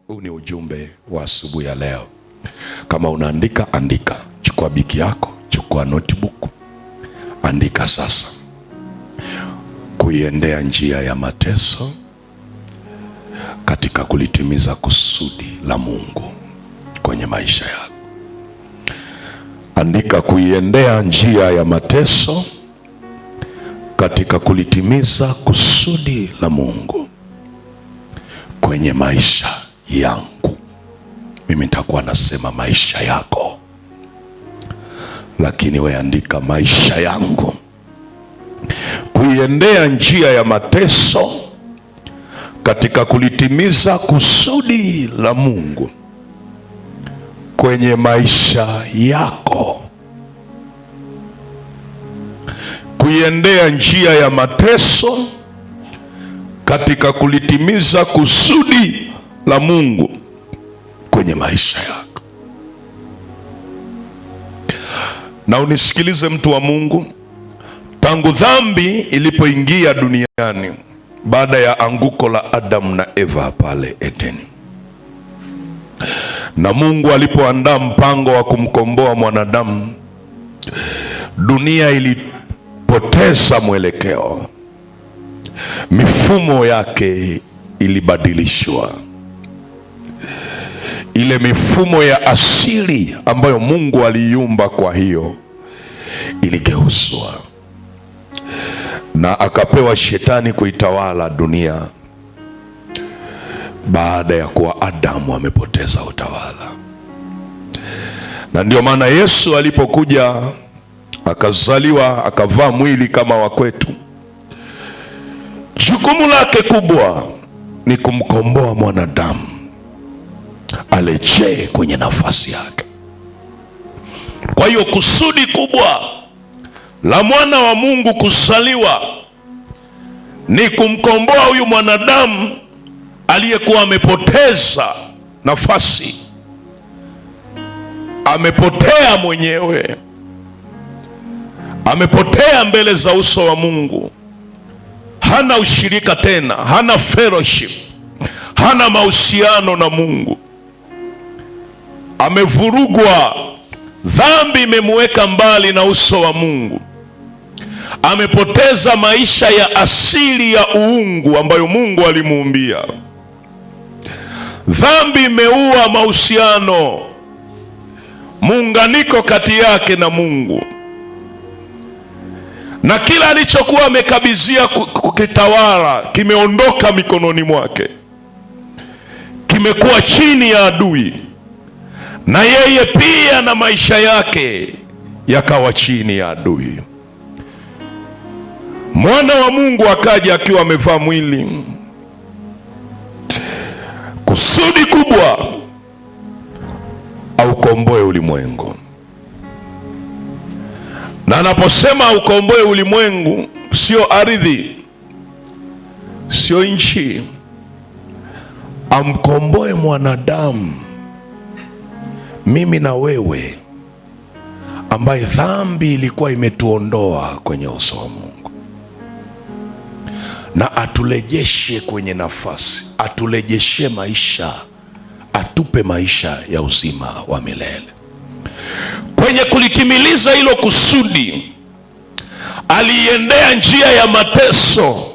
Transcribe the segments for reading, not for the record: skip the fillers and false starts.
Huu ni ujumbe wa asubuhi ya leo. Kama unaandika, andika. Chukua biki yako, chukua notebook, andika sasa. Kuiendea njia ya mateso katika kulitimiza kusudi la Mungu kwenye maisha yako. Andika: kuiendea njia ya mateso katika kulitimiza kusudi la Mungu kwenye maisha yangu. Mimi nitakuwa nasema maisha yako, lakini wewe andika maisha yangu. Kuiendea njia ya mateso katika kulitimiza kusudi la Mungu kwenye maisha yako. Kuiendea njia ya mateso katika kulitimiza kusudi la Mungu kwenye maisha yako. Na unisikilize mtu wa Mungu, tangu dhambi ilipoingia duniani baada ya anguko la Adamu na Eva pale Edeni, na Mungu alipoandaa mpango wa kumkomboa mwanadamu, dunia ilipoteza mwelekeo. Mifumo yake ilibadilishwa. Ile mifumo ya asili ambayo Mungu aliiumba, kwa hiyo iligeuzwa na akapewa shetani kuitawala dunia baada ya kuwa Adamu amepoteza utawala. Na ndio maana Yesu alipokuja akazaliwa, akavaa mwili kama wa kwetu, jukumu lake kubwa ni kumkomboa mwanadamu arejee kwenye nafasi yake. Kwa hiyo kusudi kubwa la mwana wa Mungu kuzaliwa ni kumkomboa huyu mwanadamu aliyekuwa amepoteza nafasi, amepotea mwenyewe, amepotea mbele za uso wa Mungu. Hana ushirika tena, hana fellowship, hana mahusiano na Mungu. Amevurugwa, dhambi imemweka mbali na uso wa Mungu. Amepoteza maisha ya asili ya uungu ambayo Mungu alimuumbia. Dhambi imeua mahusiano, muunganiko kati yake na Mungu, na kila alichokuwa amekabizia kukitawala kimeondoka mikononi mwake, kimekuwa chini ya adui, na yeye pia na maisha yake yakawa chini ya adui. Mwana wa Mungu akaja akiwa amevaa mwili. Kusudi kubwa aukomboe ulimwengu. Na anaposema aukomboe ulimwengu, sio ardhi, sio nchi. Amkomboe mwanadamu, mimi na wewe, ambaye dhambi ilikuwa imetuondoa kwenye uso wa Mungu, na aturejeshe kwenye nafasi, aturejeshe maisha, atupe maisha ya uzima wa milele. Kwenye kulitimiliza hilo kusudi, aliendea njia ya mateso.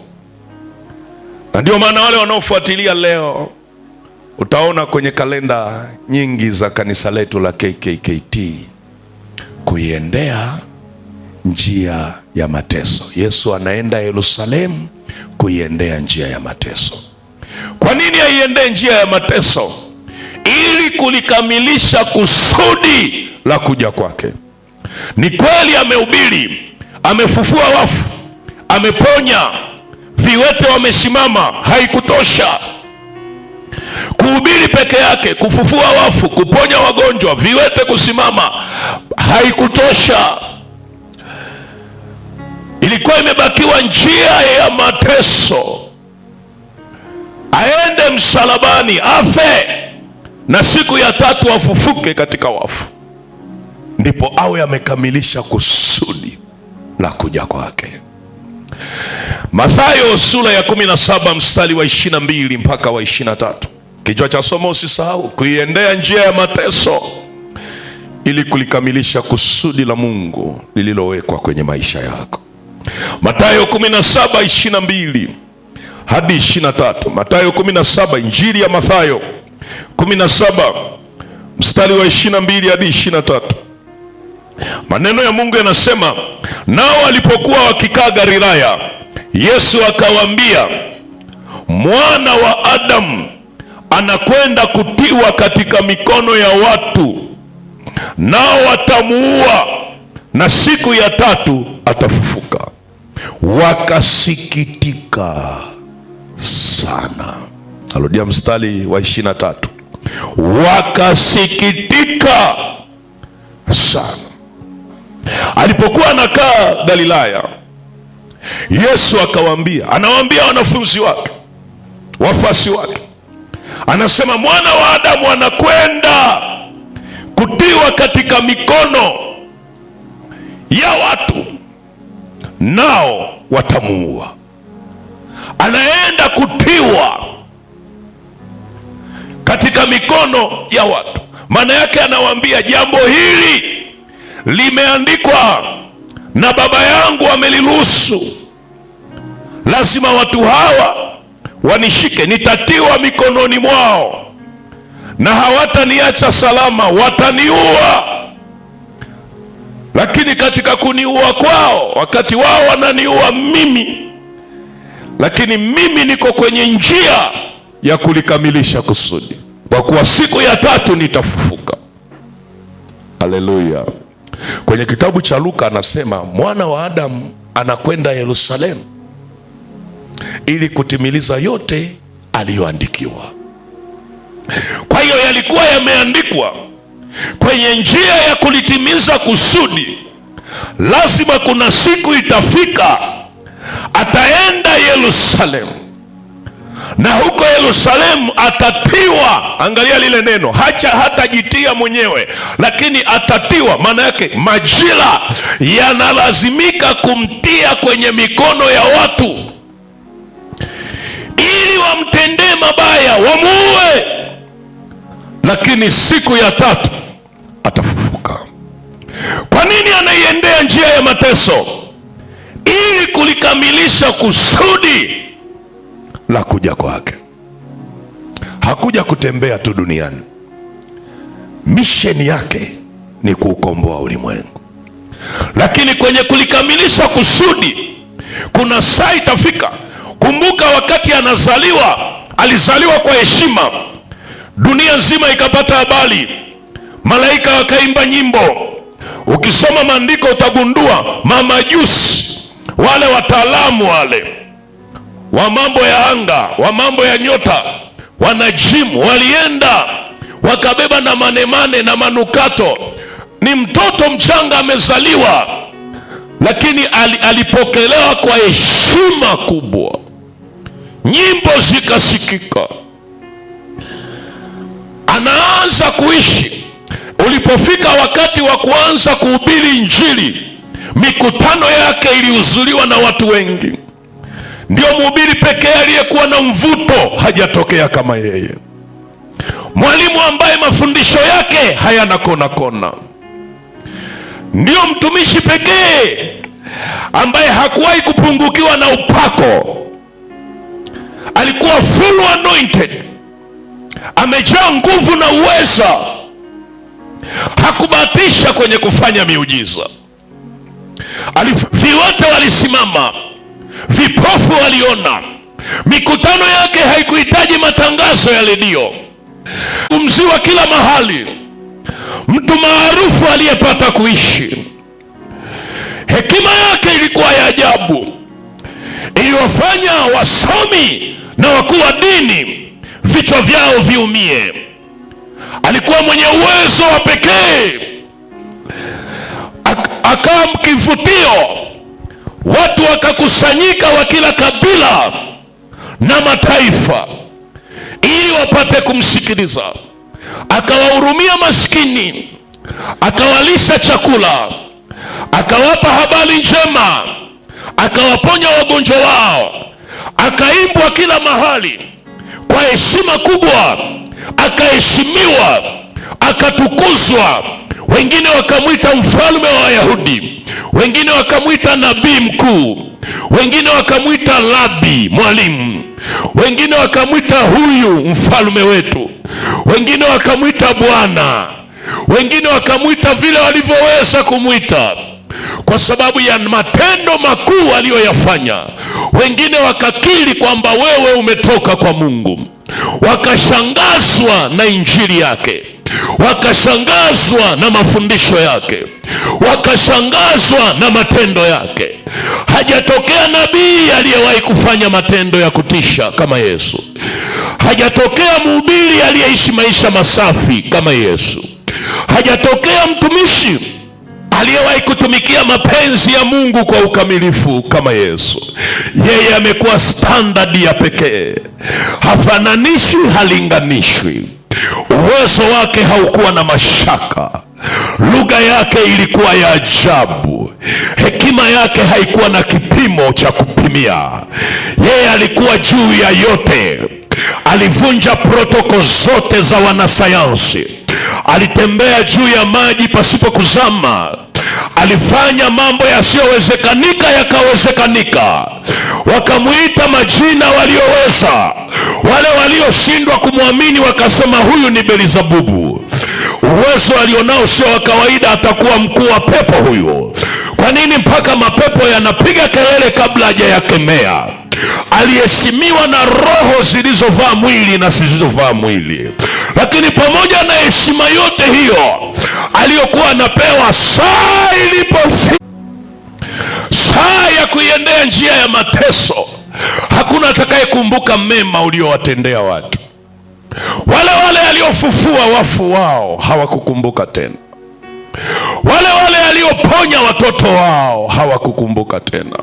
Na ndio maana wale wanaofuatilia leo, utaona kwenye kalenda nyingi za kanisa letu la KKKT, kuiendea njia ya mateso. Yesu anaenda Yerusalemu kuiendea njia ya mateso. Kwa nini aiendee njia ya mateso? Ili kulikamilisha kusudi la kuja kwake. Ni kweli amehubiri, amefufua wafu, ameponya, viwete wamesimama. Haikutosha kuhubiri peke yake, kufufua wafu, kuponya wagonjwa, viwete kusimama, haikutosha. Ilikuwa imebakiwa njia ya mateso. Aende msalabani, afe, na siku ya tatu afufuke katika wafu, ndipo awe amekamilisha kusudi la kuja kwake. Mathayo sura ya 17 mstari wa 22 mpaka wa 23. Kichwa cha somo usisahau, kuiendea njia ya mateso ili kulikamilisha kusudi la Mungu lililowekwa kwenye maisha yako. Mathayo 17:22 hadi 23. Mathayo 17, Injili ya Mathayo 17 mstari wa 22 hadi 23. Maneno ya Mungu yanasema, nao walipokuwa wakikaa Galilaya, Yesu akawaambia, Mwana wa Adamu anakwenda kutiwa katika mikono ya watu, nao watamuua, na siku ya tatu atafufuka. Wakasikitika sana. Arudia mstari wa 23. Wakasikitika sana. Alipokuwa anakaa Galilaya, Yesu anawaambia wanafunzi wake, wafuasi wake, anasema Mwana wa Adamu anakwenda kutiwa katika mikono ya watu, nao watamuua. Anaenda kutiwa katika mikono ya watu. Maana yake anawaambia, jambo hili limeandikwa na Baba yangu ameliruhusu. Lazima watu hawa wanishike, nitatiwa mikononi mwao na hawataniacha salama, wataniua. Lakini katika kuniua kwao, wakati wao wananiua mimi, lakini mimi niko kwenye njia ya kulikamilisha kusudi, kwa kuwa siku ya tatu nitafufuka. Haleluya. Kwenye kitabu cha Luka anasema Mwana wa Adamu anakwenda Yerusalemu ili kutimiliza yote aliyoandikiwa. Kwa hiyo yalikuwa yameandikwa kwenye njia ya kulitimiza kusudi. Lazima kuna siku itafika, ataenda Yerusalemu, na huko Yerusalemu atatiwa. Angalia lile neno, hatajitia mwenyewe, lakini atatiwa. Maana yake majira yanalazimika kumtia kwenye mikono ya watu ili wamtendee mabaya, wamuue, lakini siku ya tatu atafufuka. Kwa nini anaiendea njia ya mateso? Ili kulikamilisha kusudi la kuja kwake. Hakuja kutembea tu duniani, misheni yake ni kuukomboa ulimwengu. Lakini kwenye kulikamilisha kusudi, kuna saa itafika. Kumbuka wakati anazaliwa, alizaliwa kwa heshima, dunia nzima ikapata habari, malaika wakaimba nyimbo. Ukisoma maandiko utagundua mamajusi wale, wataalamu wale wa mambo ya anga, wa mambo ya nyota, wanajimu, walienda wakabeba na manemane na manukato. Ni mtoto mchanga amezaliwa, lakini alipokelewa kwa heshima kubwa, nyimbo zikasikika, anaanza kuishi. Ulipofika wakati wa kuanza kuhubiri Injili, mikutano yake ilihudhuriwa na watu wengi. Ndio mhubiri pekee aliyekuwa na mvuto, hajatokea kama yeye. Mwalimu ambaye mafundisho yake hayana kona kona. Ndio mtumishi pekee ambaye hakuwahi kupungukiwa na upako. Alikuwa full anointed, amejaa nguvu na uweza. Hakubahatisha kwenye kufanya miujiza. Viwete walisimama, vipofu waliona. Mikutano yake haikuhitaji matangazo ya redio, kumziwa kila mahali. Mtu maarufu aliyepata kuishi. Hekima yake ilikuwa ya ajabu, iliwafanya wasomi na wakuu wa dini vichwa vyao viumie. Alikuwa mwenye uwezo wa pekee, akawa kivutio. Watu wakakusanyika wa kila kabila na mataifa ili wapate kumsikiliza. Akawahurumia maskini, akawalisha chakula, akawapa habari njema, akawaponya wagonjwa wao, akaimbwa kila mahali. Kwa kwa heshima kubwa, akaheshimiwa, akatukuzwa. Wengine wakamwita mfalme wa Wayahudi, wengine wakamwita nabii mkuu, wengine wakamwita Rabi, mwalimu, wengine wakamwita huyu mfalme wetu, wengine wakamwita Bwana, wengine wakamwita vile walivyoweza kumwita kwa sababu ya matendo makuu aliyoyafanya. Wengine wakakiri kwamba wewe umetoka kwa Mungu, wakashangazwa na injili yake, wakashangazwa na mafundisho yake, wakashangazwa na matendo yake. Hajatokea nabii aliyewahi kufanya matendo ya kutisha kama Yesu. Hajatokea mhubiri aliyeishi maisha masafi kama Yesu. Hajatokea mtumishi aliyewahi kutumikia mapenzi ya Mungu kwa ukamilifu kama Yesu. Yeye amekuwa standard ya pekee, hafananishwi, halinganishwi. Uwezo wake haukuwa na mashaka, lugha yake ilikuwa ya ajabu, hekima yake haikuwa na kipimo cha kupimia. Yeye alikuwa juu ya yote, alivunja protoko zote za wanasayansi, alitembea juu ya maji pasipo kuzama, alifanya mambo yasiyowezekanika yakawezekanika. Wakamuita majina walioweza, wale walioshindwa kumwamini wakasema huyu ni Beelzebubu. Uwezo alionao sio wa kawaida, atakuwa mkuu wa pepo huyu. Kwa nini mpaka mapepo yanapiga kelele kabla hajayakemea? Aliheshimiwa na roho zilizovaa mwili na zisizovaa mwili. Lakini pamoja na heshima yote hiyo aliyokuwa anapewa, saa ilipofika, saa ya kuiendea njia ya mateso, hakuna atakayekumbuka mema uliowatendea watu. Wale aliofufua wafu wao hawakukumbuka tena. Wale alioponya watoto wao hawakukumbuka tena.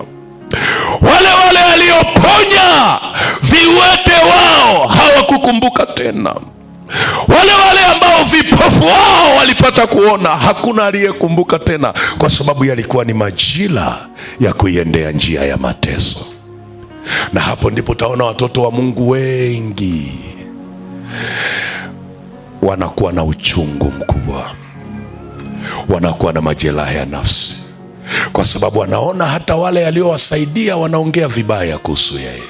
Wale alioponya viwete wao hawakukumbuka tena. Wale ambao vipofu wao walipata kuona, hakuna aliyekumbuka tena, kwa sababu yalikuwa ni majira ya kuiendea njia ya mateso. Na hapo ndipo utaona watoto wa Mungu wengi wanakuwa na uchungu mkubwa, wanakuwa na majeraha ya nafsi, kwa sababu wanaona hata wale aliowasaidia wanaongea vibaya kuhusu yeye.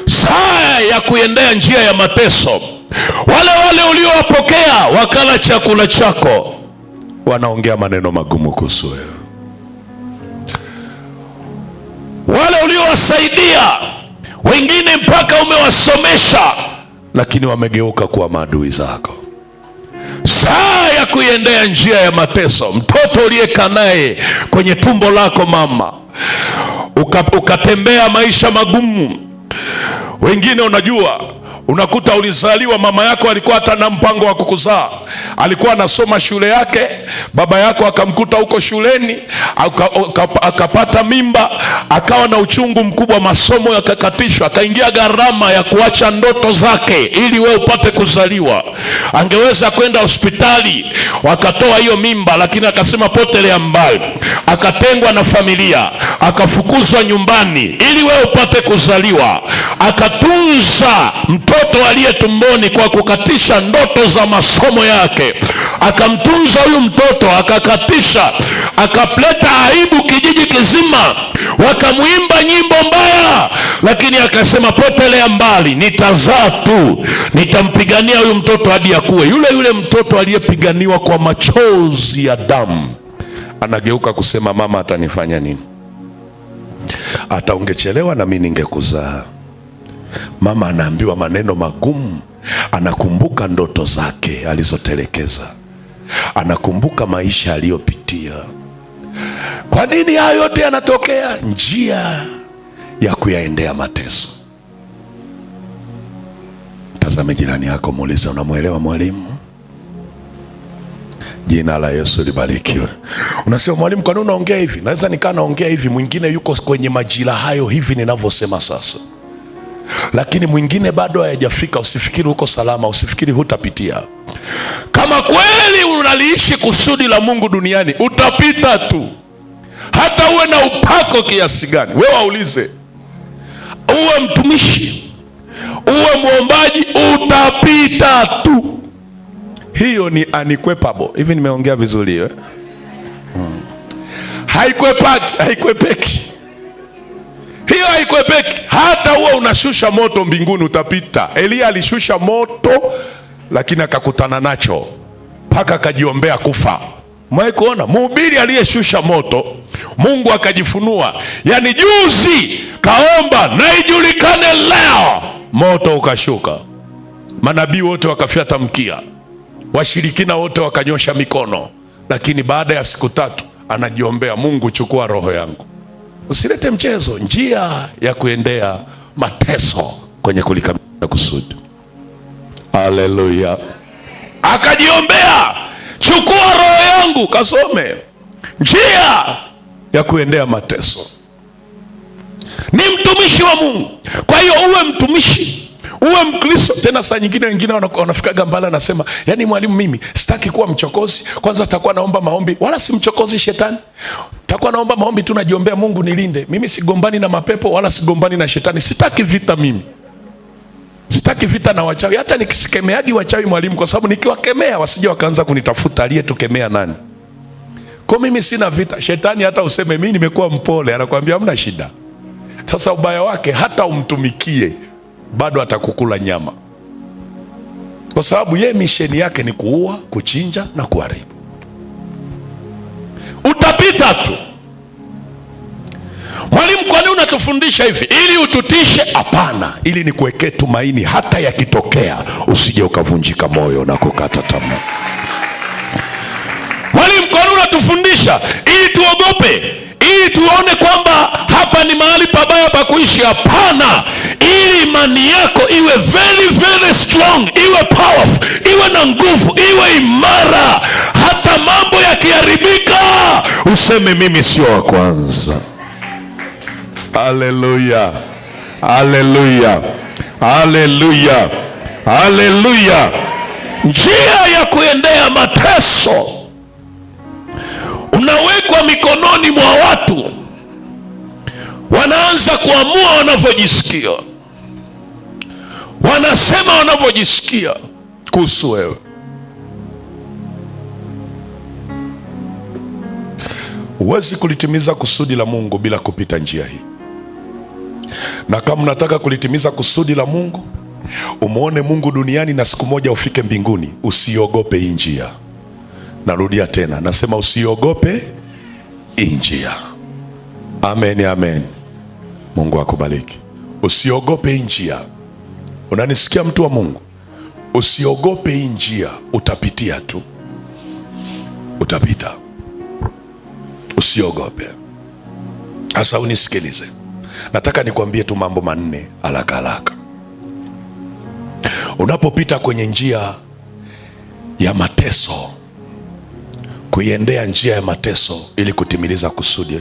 Saa ya kuendea njia ya mateso, wale uliowapokea wakala chakula chako wanaongea maneno magumu kuhusu wewe. Wale uliowasaidia, wengine mpaka umewasomesha, lakini wamegeuka kuwa maadui zako. Saa ya kuiendea njia ya mateso, mtoto uliyekaa naye kwenye tumbo lako mama, ukatembea maisha magumu. Wengine unajua, unakuta ulizaliwa, mama yako alikuwa hata na mpango wa kukuzaa, alikuwa anasoma shule yake, baba yako akamkuta huko shuleni, akapata mimba, akawa na uchungu mkubwa, masomo yakakatishwa, akaingia gharama ya kuacha ndoto zake ili wewe upate kuzaliwa. Angeweza kwenda hospitali wakatoa hiyo mimba, lakini akasema potelea mbali. Akatengwa na familia, akafukuzwa nyumbani ili wewe upate kuzaliwa. Akatunza mtoto aliye tumboni kwa kukatisha ndoto za masomo yake. Akamtunza huyu mtoto, akakatisha, akaleta aibu kijiji kizima, wakamuimba nyimbo mbaya, lakini akasema potelea mbali, nitazaa tu, nitampigania huyu mtoto hadi akue. Yule mtoto aliyepiganiwa kwa machozi ya damu anageuka kusema mama atanifanya nini? Hata ungechelewa na mimi ningekuzaa. Mama anaambiwa maneno magumu, anakumbuka ndoto zake alizotelekeza, anakumbuka maisha aliyopitia. Kwa nini hayo yote yanatokea? Njia ya kuyaendea mateso. Tazame jirani yako, muulize, unamwelewa mwalimu? Jina la Yesu libarikiwe. Unasema, mwalimu, kwa nini unaongea hivi? Naweza nikaa naongea hivi, mwingine yuko kwenye majira hayo hivi ninavyosema sasa, lakini mwingine bado hayajafika. Usifikiri uko salama, usifikiri hutapitia. Kama kweli unaliishi kusudi la Mungu duniani, utapita tu. Hata uwe na upako kiasi gani. Wewe waulize, uwe mtumishi, uwe mwombaji, utapita tu. Hiyo ni unquenchable. Hivi nimeongea vizuri hiyo? Haikwepeki. Hiyo haikwepeki. Hata huwa unashusha moto mbinguni, utapita. Elia alishusha moto, lakini akakutana nacho mpaka akajiombea kufa. Mwae kuona mhubiri aliyeshusha moto, Mungu akajifunua. Yaani juzi kaomba na ijulikane leo, moto ukashuka. Manabii wote wakafyata mkia, washirikina wote wakanyosha mikono, lakini baada ya siku 3 anajiombea, Mungu chukua roho yangu. Usilete mchezo. Njia ya kuendea mateso kwenye kulikamilisha kusudi. Haleluya. Akajiombea, chukua roho yangu. Kasome njia ya kuendea mateso. Ni mtumishi wa Mungu. Kwa hiyo uwe mtumishi, uwe Mkristo. Tena saa nyingine wengine wanafikaga mbali, anasema yaani mwalimu, mimi sitaki kuwa mchokozi. Kwanza takuwa naomba maombi, wala si mchokozi shetani. Takuwa naomba maombi tu, najiombea Mungu nilinde. Mimi sigombani na mapepo wala sigombani na shetani. Sitaki vita mimi. Sitaki vita na wachawi. Hata nikisikemeagi wachawi mwalimu, kwa sababu nikiwakemea wasije wakaanza kunitafuta, aliyetukemea nani? Kwa mimi sina vita. Shetani hata useme mimi nimekuwa mpole, anakuambia hamna shida. Sasa ubaya wake, hata umtumikie bado atakukula nyama, kwa sababu yeye misheni yake ni kuua, kuchinja na kuharibu. Utapita tu. Mwalimu, kwa nini unatufundisha hivi? Ili ututishe? Hapana, ili nikuwekee tumaini, hata yakitokea usije ukavunjika moyo na kukata tamaa. Mwalimu, kwa nini unatufundisha? Ili tuogope, ili tuone kwamba hapa ni mahali pabaya pa kuishi? Hapana, ili imani yako iwe very very strong, iwe powerful, iwe na nguvu, iwe imara. Hata mambo yakiharibika useme mimi sio wa kwanza. Haleluya, haleluya, haleluya, haleluya. Njia ya kuendea mateso. Unawekwa mikononi mwa watu, wanaanza kuamua wanavyojisikia, wanasema wanavyojisikia kuhusu wewe. Huwezi kulitimiza kusudi la Mungu bila kupita njia hii. Na kama unataka kulitimiza kusudi la Mungu, umuone Mungu duniani na siku moja ufike mbinguni, usiogope hii njia. Narudia tena, nasema usiogope hii njia. Amen, amen. Mungu akubariki. Usiogope hii njia. Unanisikia mtu wa Mungu? Usiogope hii njia, utapitia tu. Utapita. Usiogope. Sasa unisikilize. Nataka nikwambie tu mambo 4 haraka haraka. Unapopita kwenye njia ya mateso, kuiendea njia ya mateso ili kutimiliza kusudi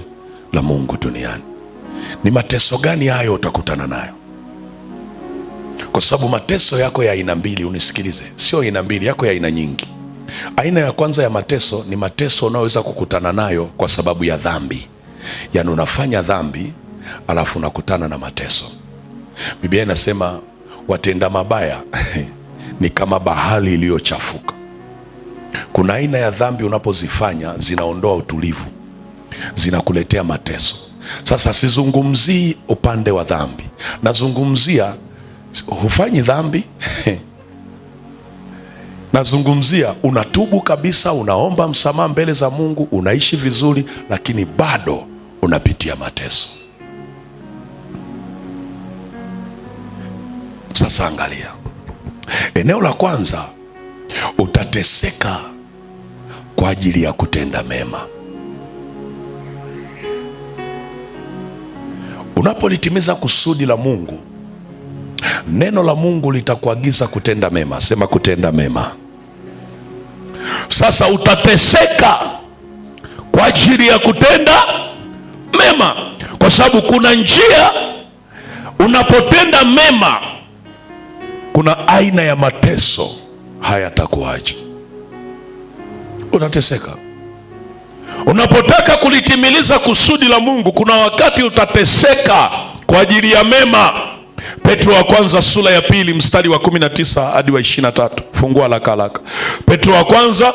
la Mungu duniani, ni mateso gani hayo utakutana nayo? Kwa sababu mateso yako ya aina 2, unisikilize, sio aina 2, yako ya aina nyingi. Aina ya kwanza ya mateso ni mateso unaweza kukutana nayo kwa sababu ya dhambi. Yaani unafanya dhambi alafu unakutana na mateso. Biblia inasema watenda mabaya ni kama bahari iliyochafuka. Kuna aina ya dhambi unapozifanya zinaondoa utulivu, zinakuletea mateso. Sasa sizungumzii upande wa dhambi, nazungumzia hufanyi dhambi nazungumzia unatubu kabisa, unaomba msamaha mbele za Mungu, unaishi vizuri, lakini bado unapitia mateso. Sasa angalia, eneo la kwanza, utateseka kwa ajili ya kutenda mema. Unapolitimiza kusudi la Mungu, neno la Mungu litakuagiza kutenda mema. Sema kutenda mema. Sasa utateseka kwa ajili ya kutenda mema, kwa sababu kuna njia. Unapotenda mema, kuna aina ya mateso hayatakuacha. Utateseka. Unapotaka kulitimiliza kusudi la Mungu, kuna wakati utateseka kwa ajili ya mema. Petro wa kwanza sura ya pili mstari wa 19 hadi wa 23. Fungua haraka. Petro wa kwanza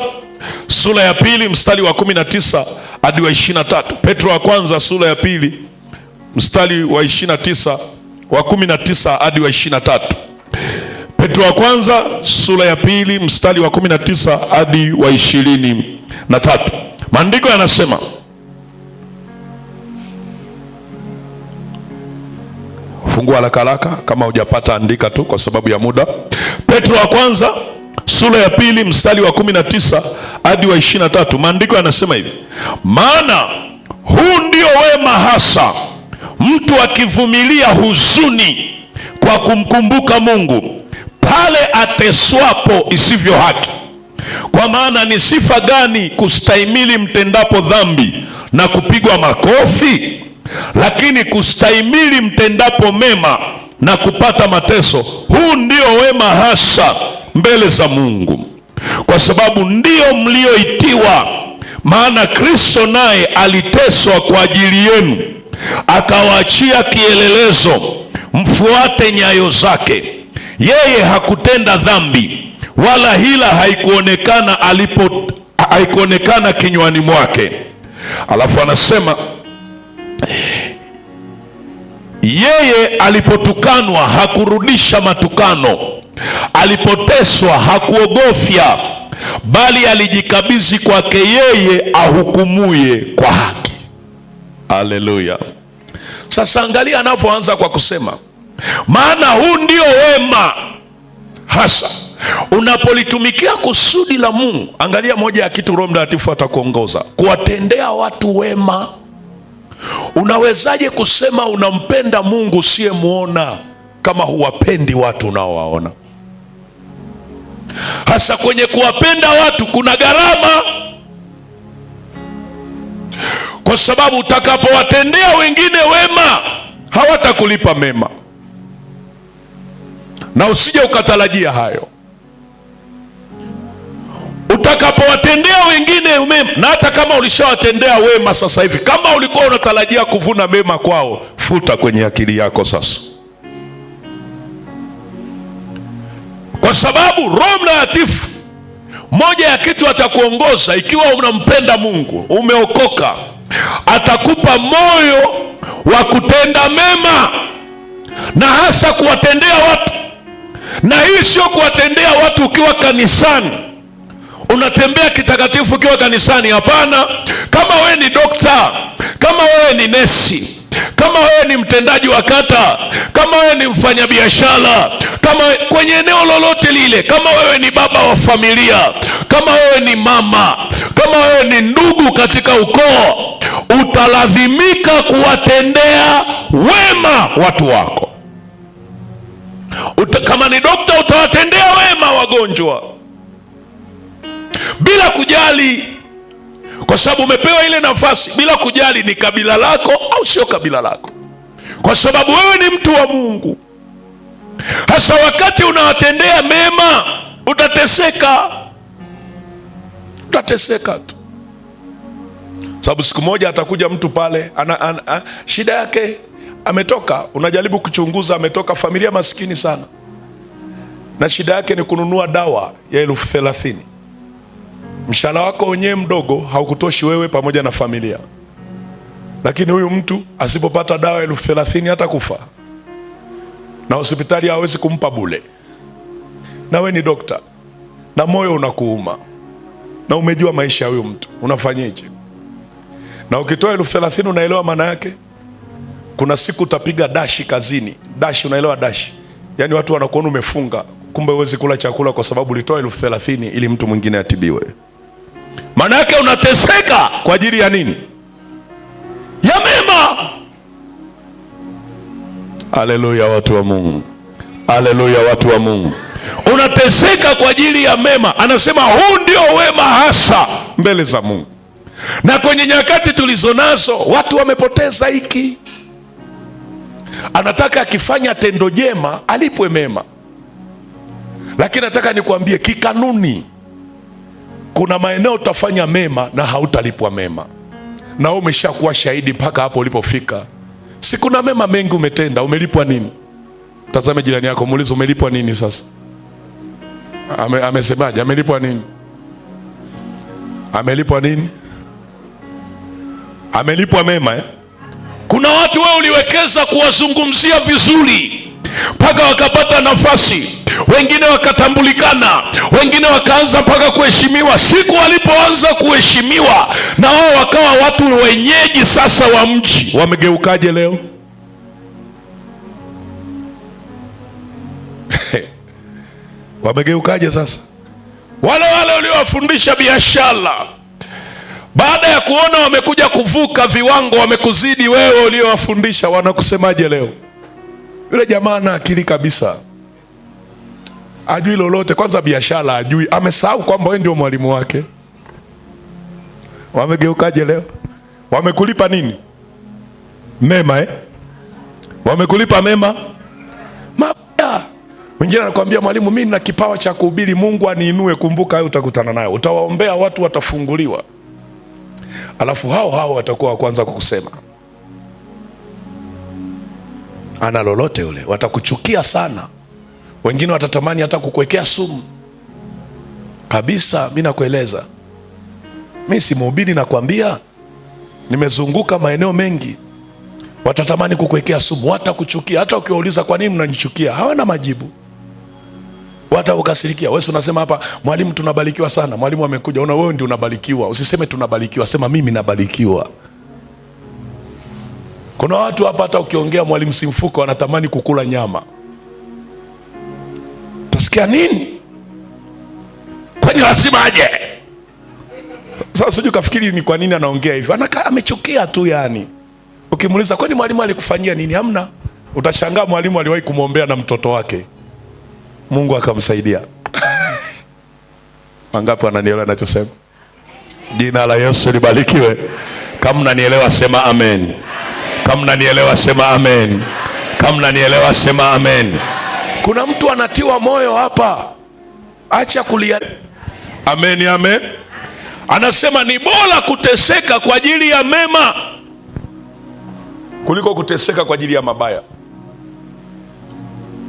sura ya pili mstari wa 19 hadi wa 23. Petro wa kwanza sura ya pili mstari wa 19 wa 19 hadi wa 23. Petro wa kwanza sura ya pili mstari wa 19 hadi wa 23. Maandiko yanasema, fungua haraka, kama hujapata andika tu kwa sababu ya muda. Petro wa kwanza sura ya pili mstari wa 19 hadi wa 23. Maandiko yanasema hivi: maana huu ndio wema hasa, mtu akivumilia huzuni kwa kumkumbuka Mungu pale ateswapo isivyo haki. Kwa maana ni sifa gani kustahimili mtendapo dhambi na kupigwa makofi? Lakini kustahimili mtendapo mema na kupata mateso, huu ndio wema hasa mbele za Mungu, kwa sababu ndio mlioitiwa. Maana Kristo naye aliteswa kwa ajili yenu, akawaachia kielelezo mfuate nyayo zake. Yeye hakutenda dhambi, wala hila haikuonekana kinywani mwake. Alafu anasema yeye alipotukanwa hakurudisha matukano, alipoteswa hakuogofya, bali alijikabidhi kwake yeye ahukumuye kwa haki. Haleluya. Sasa angalia anavyoanza kwa kusema, maana huu ndio wema hasa. Unapolitumikia kusudi la Mungu, angalia moja ya kitu Roho Mtakatifu atakuongoza kuwatendea watu wema. Unawezaje kusema unampenda Mungu usiyemuona kama huwapendi watu unaowaona? Hasa kwenye kuwapenda watu kuna gharama, kwa sababu utakapowatendea wengine wema hawatakulipa mema, na usije ukatarajia hayo. Utakapowatendea wengine mema, na hata kama ulishawatendea wema sasa hivi, kama ulikuwa unatarajia kuvuna mema kwao, futa kwenye akili yako sasa, kwa sababu Roho Mtakatifu, moja ya kitu atakuongoza ikiwa unampenda Mungu, umeokoka, atakupa moyo wa kutenda mema, na hasa kuwatendea watu. Na hii sio kuwatendea watu ukiwa kanisani unatembea kitakatifu ukiwa kanisani. Hapana. Kama wewe ni dokta, kama wewe ni nesi, kama wewe ni mtendaji wa kata, kama wewe ni mfanyabiashara, kama kwenye eneo lolote lile, kama wewe ni baba wa familia, kama wewe ni mama, kama wewe ni ndugu katika ukoo, utalazimika kuwatendea wema watu wako. Kama ni dokta, utawatendea wema wagonjwa bila kujali, kwa sababu umepewa ile nafasi, bila kujali ni kabila lako au sio kabila lako, kwa sababu wewe ni mtu wa Mungu. Hasa wakati unawatendea mema, utateseka tu, sababu siku moja atakuja mtu pale shida yake ametoka, unajaribu kuchunguza, ametoka familia maskini sana, na shida yake ni kununua dawa ya 30,000. Mshahara wako wenyewe mdogo haukutoshi wewe pamoja na familia, lakini huyu mtu asipopata dawa 30,000 hata kufa, na hospitali hawezi kumpa bure. Na wewe ni dokta na moyo unakuuma, na umejua maisha ya huyu mtu, unafanyeje? Na ukitoa 30,000 unaelewa maana yake? Kuna siku utapiga dashi kazini. Dashi, unaelewa dashi? Yaani watu wanakuona umefunga, kumbe huwezi kula chakula kwa sababu ulitoa 30,000 ili mtu mwingine atibiwe. Maana yake unateseka kwa ajili ya nini? Ya mema. Haleluya watu wa Mungu. Haleluya watu wa Mungu. Unateseka kwa ajili ya mema. Anasema huu ndio wema hasa mbele za Mungu. Na kwenye nyakati tulizonazo watu wamepoteza hiki. Anataka akifanya tendo jema alipwe mema. Lakini nataka nikwambie kikanuni, kuna maeneo utafanya mema na hautalipwa mema, na wewe umeshakuwa shahidi mpaka hapo ulipofika. Si kuna mema mengi umetenda, umelipwa nini? Tazame jirani yako, muulize umelipwa nini sasa? Amesemaje? Amelipwa nini? Amelipwa nini? Amelipwa mema. Kuna watu wewe uliwekeza kuwazungumzia vizuri mpaka wakapata nafasi, wengine wakatambulikana, wengine wakaanza mpaka kuheshimiwa. Siku walipoanza kuheshimiwa, na wao wakawa watu wenyeji sasa wa mji, wamegeukaje leo? Wamegeukaje sasa? Wale waliowafundisha biashara, baada ya kuona wamekuja kuvuka viwango, wamekuzidi wewe uliowafundisha, wanakusemaje leo? Yule jamaa ana akili kabisa, ajui lolote. Kwanza biashara ajui, amesahau kwamba wewe ndio mwalimu wake. Wamegeukaje leo? Wamekulipa nini? Mema Wamekulipa mema? Mabaya. Wengine anakuambia, mwalimu, mimi nina kipawa cha kuhubiri, Mungu aniinue. Kumbuka wewe utakutana nayo, utawaombea watu, watafunguliwa. Alafu hao watakuwa wa kwanza kukusema ana lolote yule. Watakuchukia sana. Wengine watatamani hata kukuwekea sumu kabisa. Mimi nakueleza, mimi si mhubiri, nakwambia, nimezunguka maeneo mengi. Watatamani kukuwekea sumu, watakuchukia. Hata ukiwauliza kwa nini mnanichukia, hawana majibu. Watakukasirikia. Wewe unasema hapa, mwalimu tunabarikiwa sana. Mwalimu amekuja, una wewe ndio unabarikiwa. Usiseme tunabarikiwa, sema mimi nabarikiwa. Kuna watu hapa hata ukiongea mwalimu Simfuko wanatamani kukula nyama. Utasikia nini? Kwani lazima aje? Sasa sijui kafikiri ni kwa nini anaongea hivyo. Anakaa amechukia tu yani. Ukimuuliza kwani mwalimu alikufanyia nini? Hamna. Utashangaa mwalimu aliwahi kumwombea na mtoto wake, Mungu akamsaidia. Wangapi wananielewa ninachosema? Jina la Yesu libarikiwe. Kama unanielewa sema amen. Kama unanielewa sema amen. Kama unanielewa sema amen. Kuna mtu anatiwa moyo hapa, acha kulia. Amen, amen. Anasema ni bora kuteseka kwa ajili ya mema kuliko kuteseka kwa ajili ya mabaya.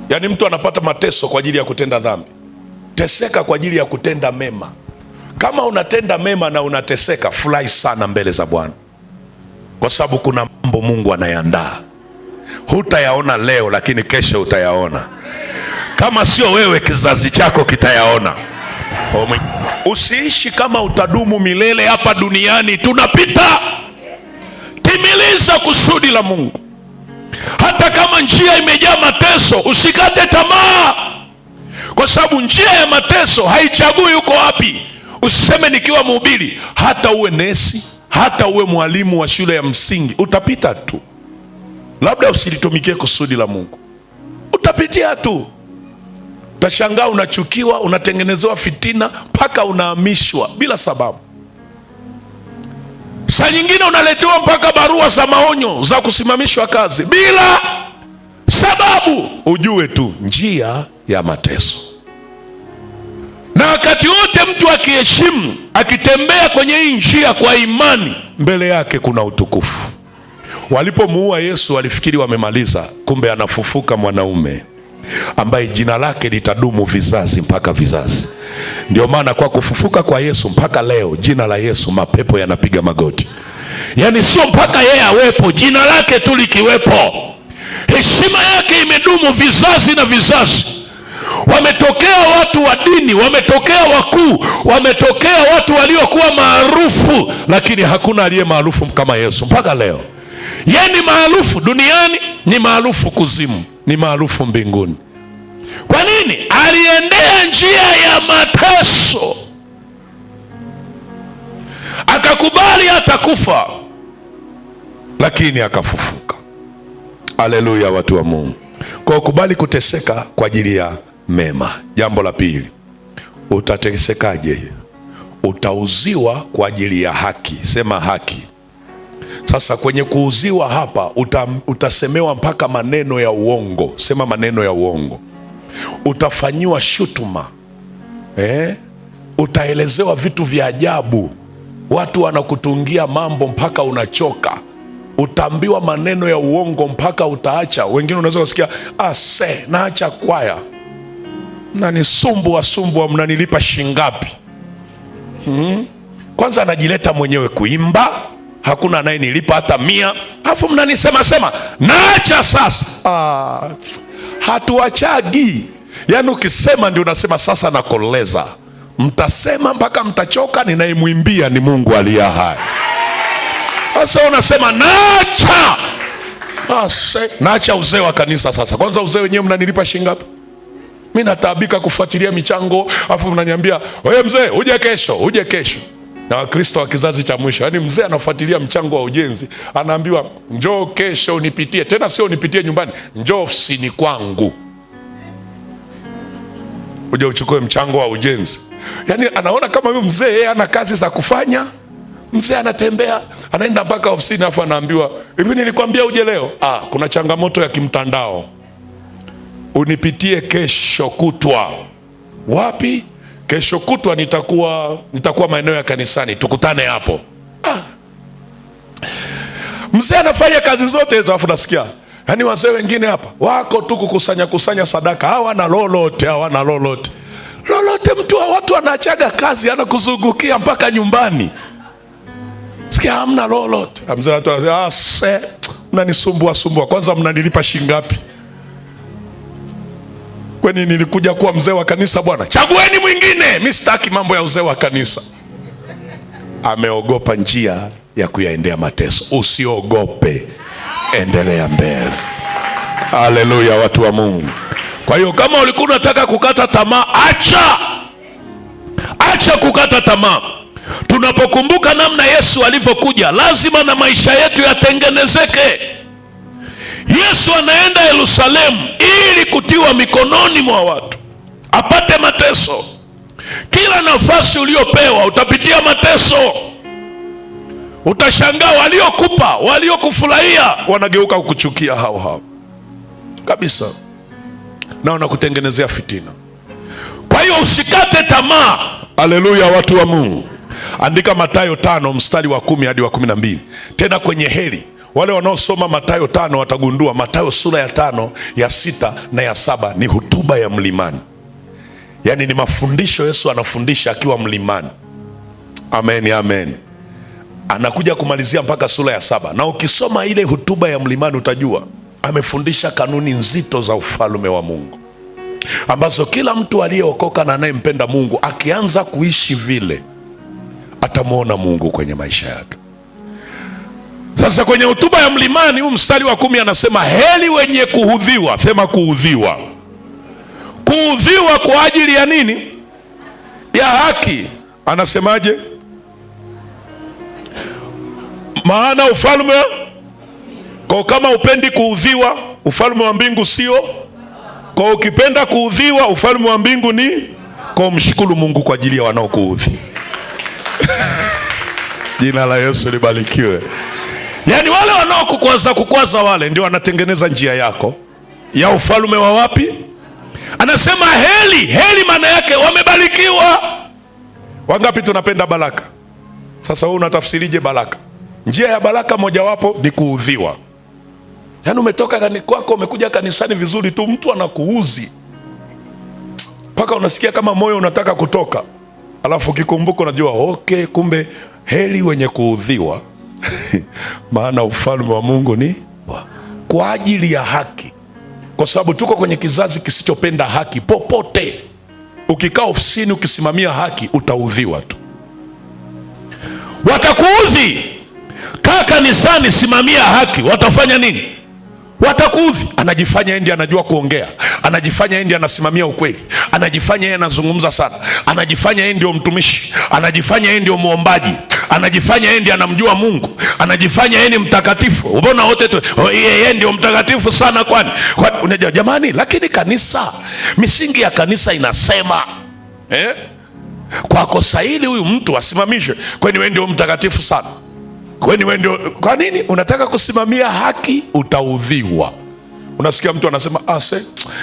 Yaani mtu anapata mateso kwa ajili ya kutenda dhambi. Teseka kwa ajili ya kutenda mema. Kama unatenda mema na unateseka, furahi sana mbele za Bwana, kwa sababu kuna mambo Mungu anayaandaa. Hutayaona leo, lakini kesho utayaona. Kama sio wewe, kizazi chako kitayaona. Usiishi kama utadumu milele hapa duniani. Tunapita. Timiliza kusudi la Mungu. Hata kama njia imejaa mateso, usikate tamaa, kwa sababu njia ya mateso haichagui uko wapi. Usiseme nikiwa mhubiri, hata uwe nesi, hata uwe mwalimu wa shule ya msingi, utapita tu. Labda usilitumikie kusudi la Mungu, utapitia tu. Utashangaa unachukiwa, unatengenezewa fitina, mpaka unahamishwa bila sababu. Saa nyingine unaletewa mpaka barua za maonyo za kusimamishwa kazi bila sababu. Ujue tu njia ya mateso. Na wakati wote mtu akiheshimu, akitembea kwenye hii njia kwa imani, mbele yake kuna utukufu. Walipomuua Yesu walifikiri wamemaliza, kumbe anafufuka mwanaume ambaye jina lake litadumu vizazi mpaka vizazi. Ndio maana kwa kufufuka kwa Yesu mpaka leo, jina la Yesu mapepo yanapiga magoti. Yaani sio mpaka yeye awepo, jina lake tu likiwepo, heshima yake imedumu vizazi na vizazi. Wametokea watu wa dini, wametokea wakuu, wametokea watu waliokuwa maarufu, lakini hakuna aliye maarufu kama Yesu mpaka leo. Yeye ni maarufu duniani, ni maarufu kuzimu, ni maarufu mbinguni. Kwa nini? Aliendea njia ya mateso, akakubali atakufa, lakini akafufuka. Haleluya, watu wa Mungu. Kwa kubali kuteseka kwa ajili ya mema. Jambo la pili, utatesekaje? Utauziwa kwa ajili ya haki. Sema haki. Sasa kwenye kuuziwa hapa utasemewa mpaka maneno ya uongo. Sema maneno ya uongo. Utafanyiwa shutuma. Utaelezewa vitu vya ajabu. Watu wanakutungia mambo mpaka unachoka. utaambiwa maneno ya uongo mpaka utaacha. Wengine unaweza kusikia naacha kwaya, mnanisumbua, mnanilipa shingapi? Kwanza anajileta mwenyewe kuimba, hakuna anayenilipa hata 100, alafu mnanisema naacha sasa. Hatuachagi. Yaani ukisema ndio unasema sasa nakoleza. Mtasema mpaka mtachoka, ninayemwimbia ni Mungu aliye hai. Sasa unasema naacha. Naacha uzee wa kanisa sasa. Kwanza uzee wenyewe mnanilipa shingapi? Mimi nataabika kufuatilia michango, afu mnaniambia, "Wewe mzee, uje kesho." Na Wakristo wa kizazi cha mwisho, yaani mzee anafuatilia mchango wa ujenzi, anaambiwa, "Njoo kesho unipitie." Tena sio unipitie nyumbani, njoo ofisini kwangu uje uchukue mchango wa ujenzi. Yaani anaona kama huyu mzee yeye ana kazi za kufanya. Mzee anatembea, anaenda mpaka ofisini, afu anaambiwa, "Hivi nilikwambia uje leo?" Kuna changamoto ya kimtandao, unipitie kesho kutwa. Wapi? Kesho kutwa nitakuwa maeneo ya kanisani, tukutane hapo. Mzee anafanya kazi zote hizo, afu nasikia, yaani wazee wengine hapa wako tu kukusanya sadaka, hawana lolote. Mtu wa watu anachaga kazi, anakuzungukia mpaka nyumbani, sikia hamna lolote. Mzee anasema, mnanisumbua. Kwanza mnanilipa shingapi? Kwani nilikuja kuwa mzee wa kanisa bwana? Chagueni mwingine, mimi sitaki mambo ya uzee wa kanisa. Ameogopa njia ya kuyaendea mateso. Usiogope, endelea mbele. Haleluya, watu wa Mungu. Kwa hiyo kama ulikuwa unataka kukata tamaa, acha kukata tamaa. Tunapokumbuka namna Yesu alivyokuja, lazima na maisha yetu yatengenezeke. Yesu anaenda Yerusalemu ili kutiwa mikononi mwa watu, apate mateso. Kila nafasi uliopewa utapitia mateso. Utashangaa waliokupa, waliokufurahia wanageuka kukuchukia hao kabisa, na wanakutengenezea fitina. Kwa hiyo usikate tamaa. Haleluya, watu wa Mungu. Andika Mathayo 5 mstari wa 10 hadi wa 12. Tena kwenye heri wale wanaosoma Mathayo 5 watagundua Mathayo sura ya 5, ya 6 na ya 7 ni hotuba ya mlimani. Yaani ni mafundisho Yesu anafundisha akiwa mlimani. Amen. Anakuja kumalizia mpaka sura ya 7. Na ukisoma ile hotuba ya mlimani utajua amefundisha kanuni nzito za ufalme wa Mungu, ambazo kila mtu aliyeokoka na anayempenda Mungu akianza kuishi vile, atamwona Mungu kwenye maisha yake. Sasa kwenye hotuba ya mlimani huu mstari wa 10 anasema, heri wenye kuudhiwa. Sema kuudhiwa. Kuudhiwa kwa ajili ya nini? Ya haki. Anasemaje? Maana ufalme, kwa kama upendi kuudhiwa, ufalme wa mbingu sio. Kwa ukipenda kuudhiwa, ufalme wa mbingu ni. Kwa mshukuru Mungu kwa ajili ya wanaokuudhi. Jina la Yesu libarikiwe. Yaani wale wanaokukwaza wale ndio wanatengeneza njia yako ya ufalme wa wapi? Anasema heri maana yake wamebarikiwa. Wangapi tunapenda baraka? Sasa wewe unatafsirije baraka? Njia ya baraka mojawapo ni kuudhiwa. Yaani umetoka kwako umekuja kanisani vizuri tu, mtu anakuuzi mpaka unasikia kama moyo unataka kutoka. Alafu ukikumbuka unajua okay, kumbe heri wenye kuudhiwa maana ufalme wa Mungu ni kwa ajili ya haki. Kwa sababu tuko kwenye kizazi kisichopenda haki. Popote ukikaa ofisini ukisimamia haki utaudhiwa tu. Watakuudhi. Kaa kanisani simamia haki, watafanya nini? Watakuudhi. Anajifanya yeye ndiye anajua kuongea, anajifanya yeye ndiye anasimamia ukweli, anajifanya yeye anazungumza sana, anajifanya yeye ndio mtumishi, anajifanya yeye ndio muombaji, anajifanya yeye ndiye anamjua Mungu, anajifanya yeye ni mtakatifu. Unaona wote tu yeye ndio mtakatifu sana. Kwani unajua jamani, lakini kanisa, misingi ya kanisa inasema kwa kosa hili huyu mtu asimamishwe. Kwani wewe ndio mtakatifu sana? Kwani wewe ndio, kwa nini unataka kusimamia haki? Utaudhiwa. Unasikia mtu anasema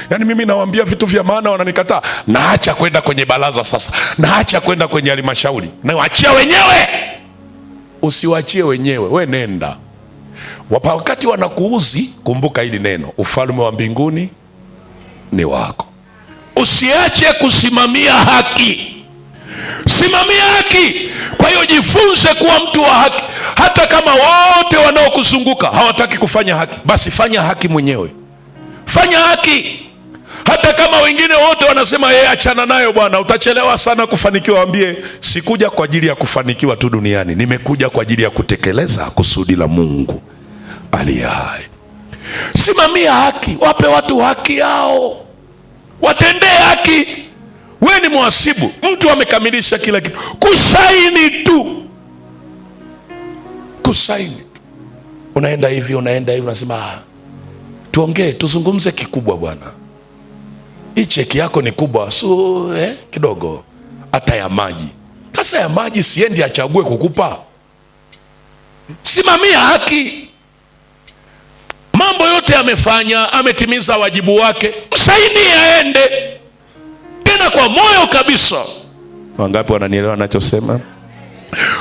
yani mimi nawaambia vitu vya maana wananikataa. Naacha kwenda kwenye baraza sasa, naacha kwenda kwenye halmashauri, naachia wenyewe. Usiwaachie wenyewe, we nenda. Wakati wanakuuzi, kumbuka hili neno, ufalme wa mbinguni ni wako. Usiache kusimamia haki, simamia haki. Kwa hiyo jifunze kuwa mtu wa haki. Hata kama wote wanaokuzunguka hawataki kufanya haki, basi fanya haki mwenyewe, fanya haki. Hata kama wengine wote wanasema yeye achana nayo bwana, utachelewa sana kufanikiwa. Waambie, sikuja kwa ajili ya kufanikiwa tu duniani, nimekuja kwa ajili ya kutekeleza kusudi la Mungu aliye hai. Simamia haki, wape watu haki yao, watendee haki. We ni mhasibu, mtu amekamilisha kila kitu, kusaini tu, kusaini tu. Unaenda hivi, unasema tuongee, tuzungumze kikubwa bwana, hii cheki yako ni kubwa, so kidogo hata ya maji. Sasa ya maji siendi achague kukupa. Simamia haki. Mambo yote amefanya, ametimiza wajibu wake, msaini aende, tena kwa moyo kabisa. Wangapi wananielewa ninachosema?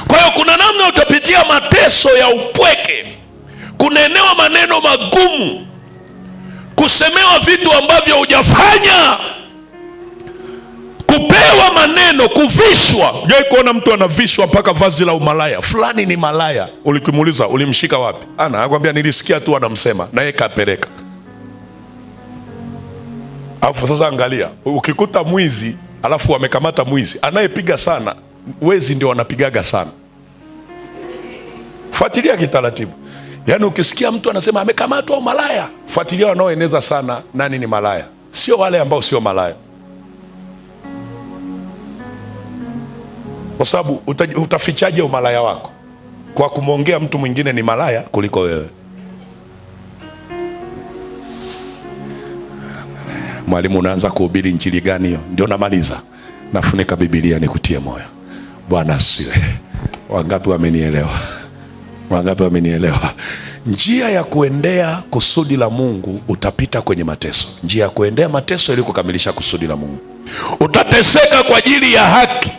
Kwa hiyo kuna namna utapitia mateso ya upweke, kunenewa maneno magumu, kusemewa vitu ambavyo hujafanya, kupewa maneno, kuvishwa. Jai kuona mtu anavishwa mpaka vazi la umalaya, fulani ni malaya. Ulikimuuliza ulimshika wapi? Anakwambia nilisikia tu anamsema, na yeye kapeleka. Alafu sasa angalia, ukikuta mwizi alafu wamekamata mwizi, anayepiga sana wezi ndio wanapigaga sana. Fuatilia kitaratibu. Yaani ukisikia mtu anasema amekamatwa umalaya, fuatilia wanaoeneza sana nani ni malaya, sio wale ambao sio malaya. Kwa sababu utafichaje umalaya wako? Kwa kumwongea mtu mwingine ni malaya kuliko wewe. Mwalimu, unaanza kuhubiri injili gani hiyo? Ndio namaliza, nafunika Biblia nikutie moyo. Bwana asiwe. Wangapi wamenielewa? Wangapi wamenielewa? Njia ya kuendea kusudi la Mungu, utapita kwenye mateso. Njia ya kuendea mateso ili kukamilisha kusudi la Mungu. Utateseka kwa ajili ya haki.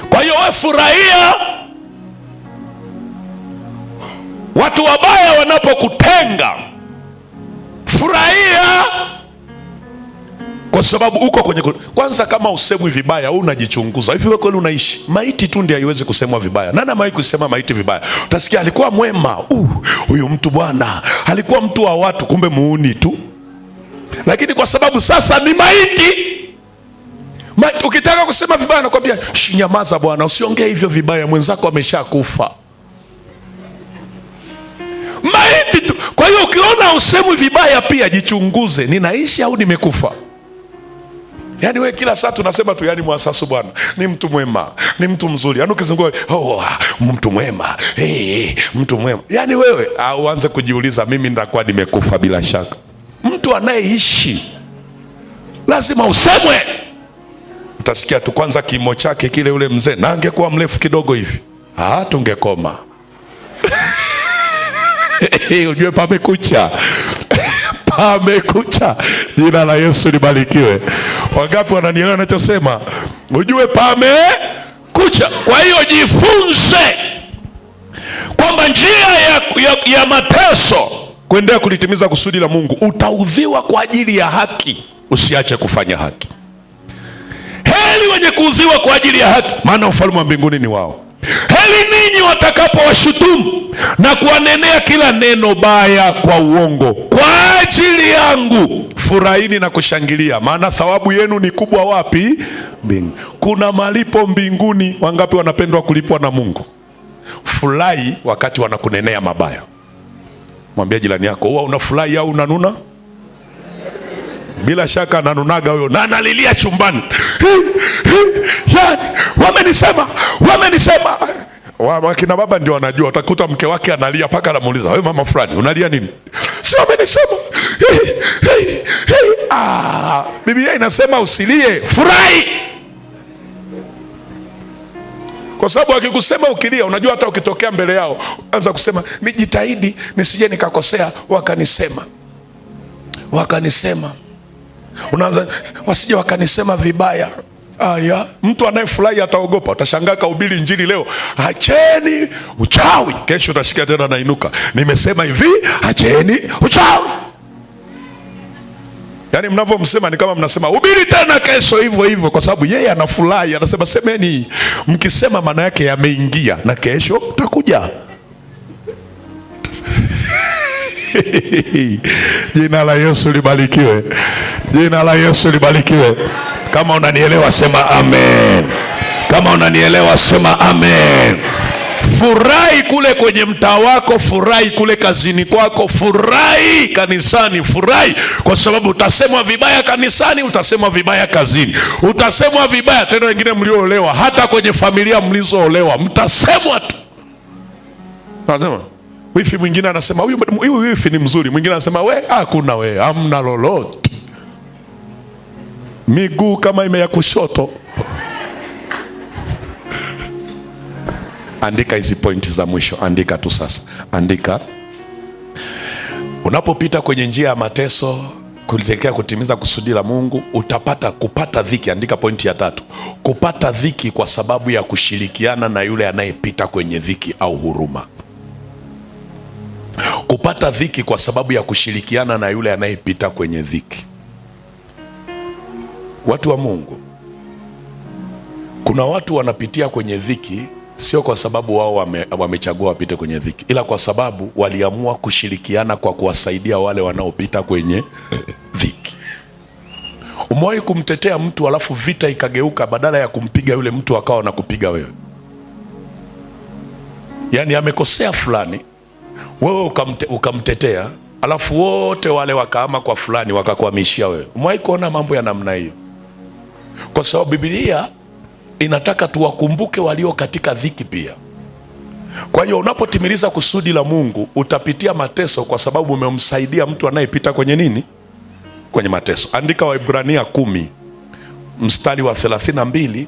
Kwa hiyo wewe furahia watu wabaya wanapokutenga, furahia, kwa sababu uko kwenye kwanza. Kama usemwi vibaya, unajichunguza hivi, wewe kweli unaishi? Maiti tu ndiye haiwezi kusemwa vibaya. Nani amewahi kusema maiti vibaya? Utasikia alikuwa mwema, huyu mtu bwana alikuwa mtu wa watu, kumbe muuni tu. Lakini kwa sababu sasa ni maiti, ukitaka kusema vibaya nakwambia nyamaza bwana, usiongee hivyo vibaya, mwenzako ameshakufa. Maiti tu. Kwa hiyo ukiona usemwi vibaya pia jichunguze, ninaishi au nimekufa? Yaani wewe kila saa tunasema tu, yaani Mwasasu bwana ni mtu mwema, ni mtu mzuri. Yaani ukizungua mtu mwema, mtu mwema. Yaani wewe uanze kujiuliza, mimi nitakuwa nimekufa bila shaka. Mtu anayeishi lazima usemwe. Utasikia tu kwanza kimo chake kile, yule mzee na angekuwa mrefu kidogo hivi, tungekoma. Ujue pamekucha. Pamekucha. Jina la Yesu libarikiwe. Wangapi wananielewa ninachosema? Ujue pamekucha. Kwa hiyo jifunze kwamba njia ya mateso kuendea kulitimiza kusudi la Mungu, utaudhiwa kwa ajili ya haki. Usiache kufanya haki. Heri wenye kuudhiwa kwa ajili ya haki, maana ufalme wa mbinguni ni wao. Heri ninyi watakapo washutumu na kuwanenea kila neno baya kwa uongo kwa ajili yangu, furahini na kushangilia, maana thawabu yenu ni kubwa. Wapi? Mbinguni. Kuna malipo mbinguni. Wangapi wanapendwa kulipwa na Mungu? Furahi wakati wanakunenea mabaya. Mwambie jirani yako, huwa unafurahi au unanuna? Bila shaka ananunaga huyo, na analilia chumbani. Wamenisema. Wakina baba ndio wanajua. Utakuta mke wake analia paka anamuuliza, wewe mama fulani unalia nini? Si wamenisema. Biblia inasema usilie, furahi. Kwa sababu akikusema ukilia, unajua hata ukitokea mbele yao anza kusema nijitahidi nisije nikakosea, wakanisema. Unaanza wasije wakanisema vibaya. Aya, mtu anayefurahi ataogopa. Utashangaa kahubiri injili leo, acheni uchawi, kesho utashikia tena nainuka, nimesema hivi, acheni uchawi. Yaani mnavyomsema ni kama mnasema hubiri tena kesho hivyo hivyo, kwa sababu yeye anafurahi, anasema semeni. Mkisema maana yake yameingia na kesho utakuja. Jina la Yesu libarikiwe. Jina la Yesu libarikiwe. Kama unanielewa sema amen. Kama unanielewa sema amen. Furahi kule kwenye mtaa wako, furahi kule kazini kwako, furahi kanisani, furahi kwa sababu utasemwa vibaya kanisani, utasemwa vibaya kazini, utasemwa vibaya tena. Wengine mlioolewa, hata kwenye familia mlizoolewa mtasemwa tu. Nasema wifi mwingine anasema huyu wifi ni mzuri, mwingine anasema hakuna hamna lolote, miguu kama ime ya kushoto. Andika hizi pointi za mwisho, andika tu sasa, andika. Unapopita kwenye njia ya mateso kuelekea kutimiza kusudi la Mungu, kupata dhiki. Andika pointi ya 3, kupata dhiki kwa sababu ya kushirikiana na yule anayepita kwenye dhiki au huruma. Kupata dhiki kwa sababu ya kushirikiana na yule anayepita kwenye dhiki. Watu wa Mungu, kuna watu wanapitia kwenye dhiki sio kwa sababu wao wamechagua wapite kwenye dhiki, ila kwa sababu waliamua kushirikiana kwa kuwasaidia wale wanaopita kwenye dhiki. Umewahi kumtetea mtu alafu vita ikageuka, badala ya kumpiga yule mtu akawa na kupiga wewe? Yaani amekosea fulani, wewe ukamtetea, alafu wote wale wakaama kwa fulani wakakuhamishia wewe. Umewahi kuona mambo ya namna hiyo? Kwa sababu Biblia inataka tuwakumbuke walio katika dhiki pia. Kwa hiyo unapotimiliza kusudi la Mungu utapitia mateso kwa sababu umemsaidia mtu anayepita kwenye nini? Kwenye mateso. Andika Waebrania 10 mstari wa 32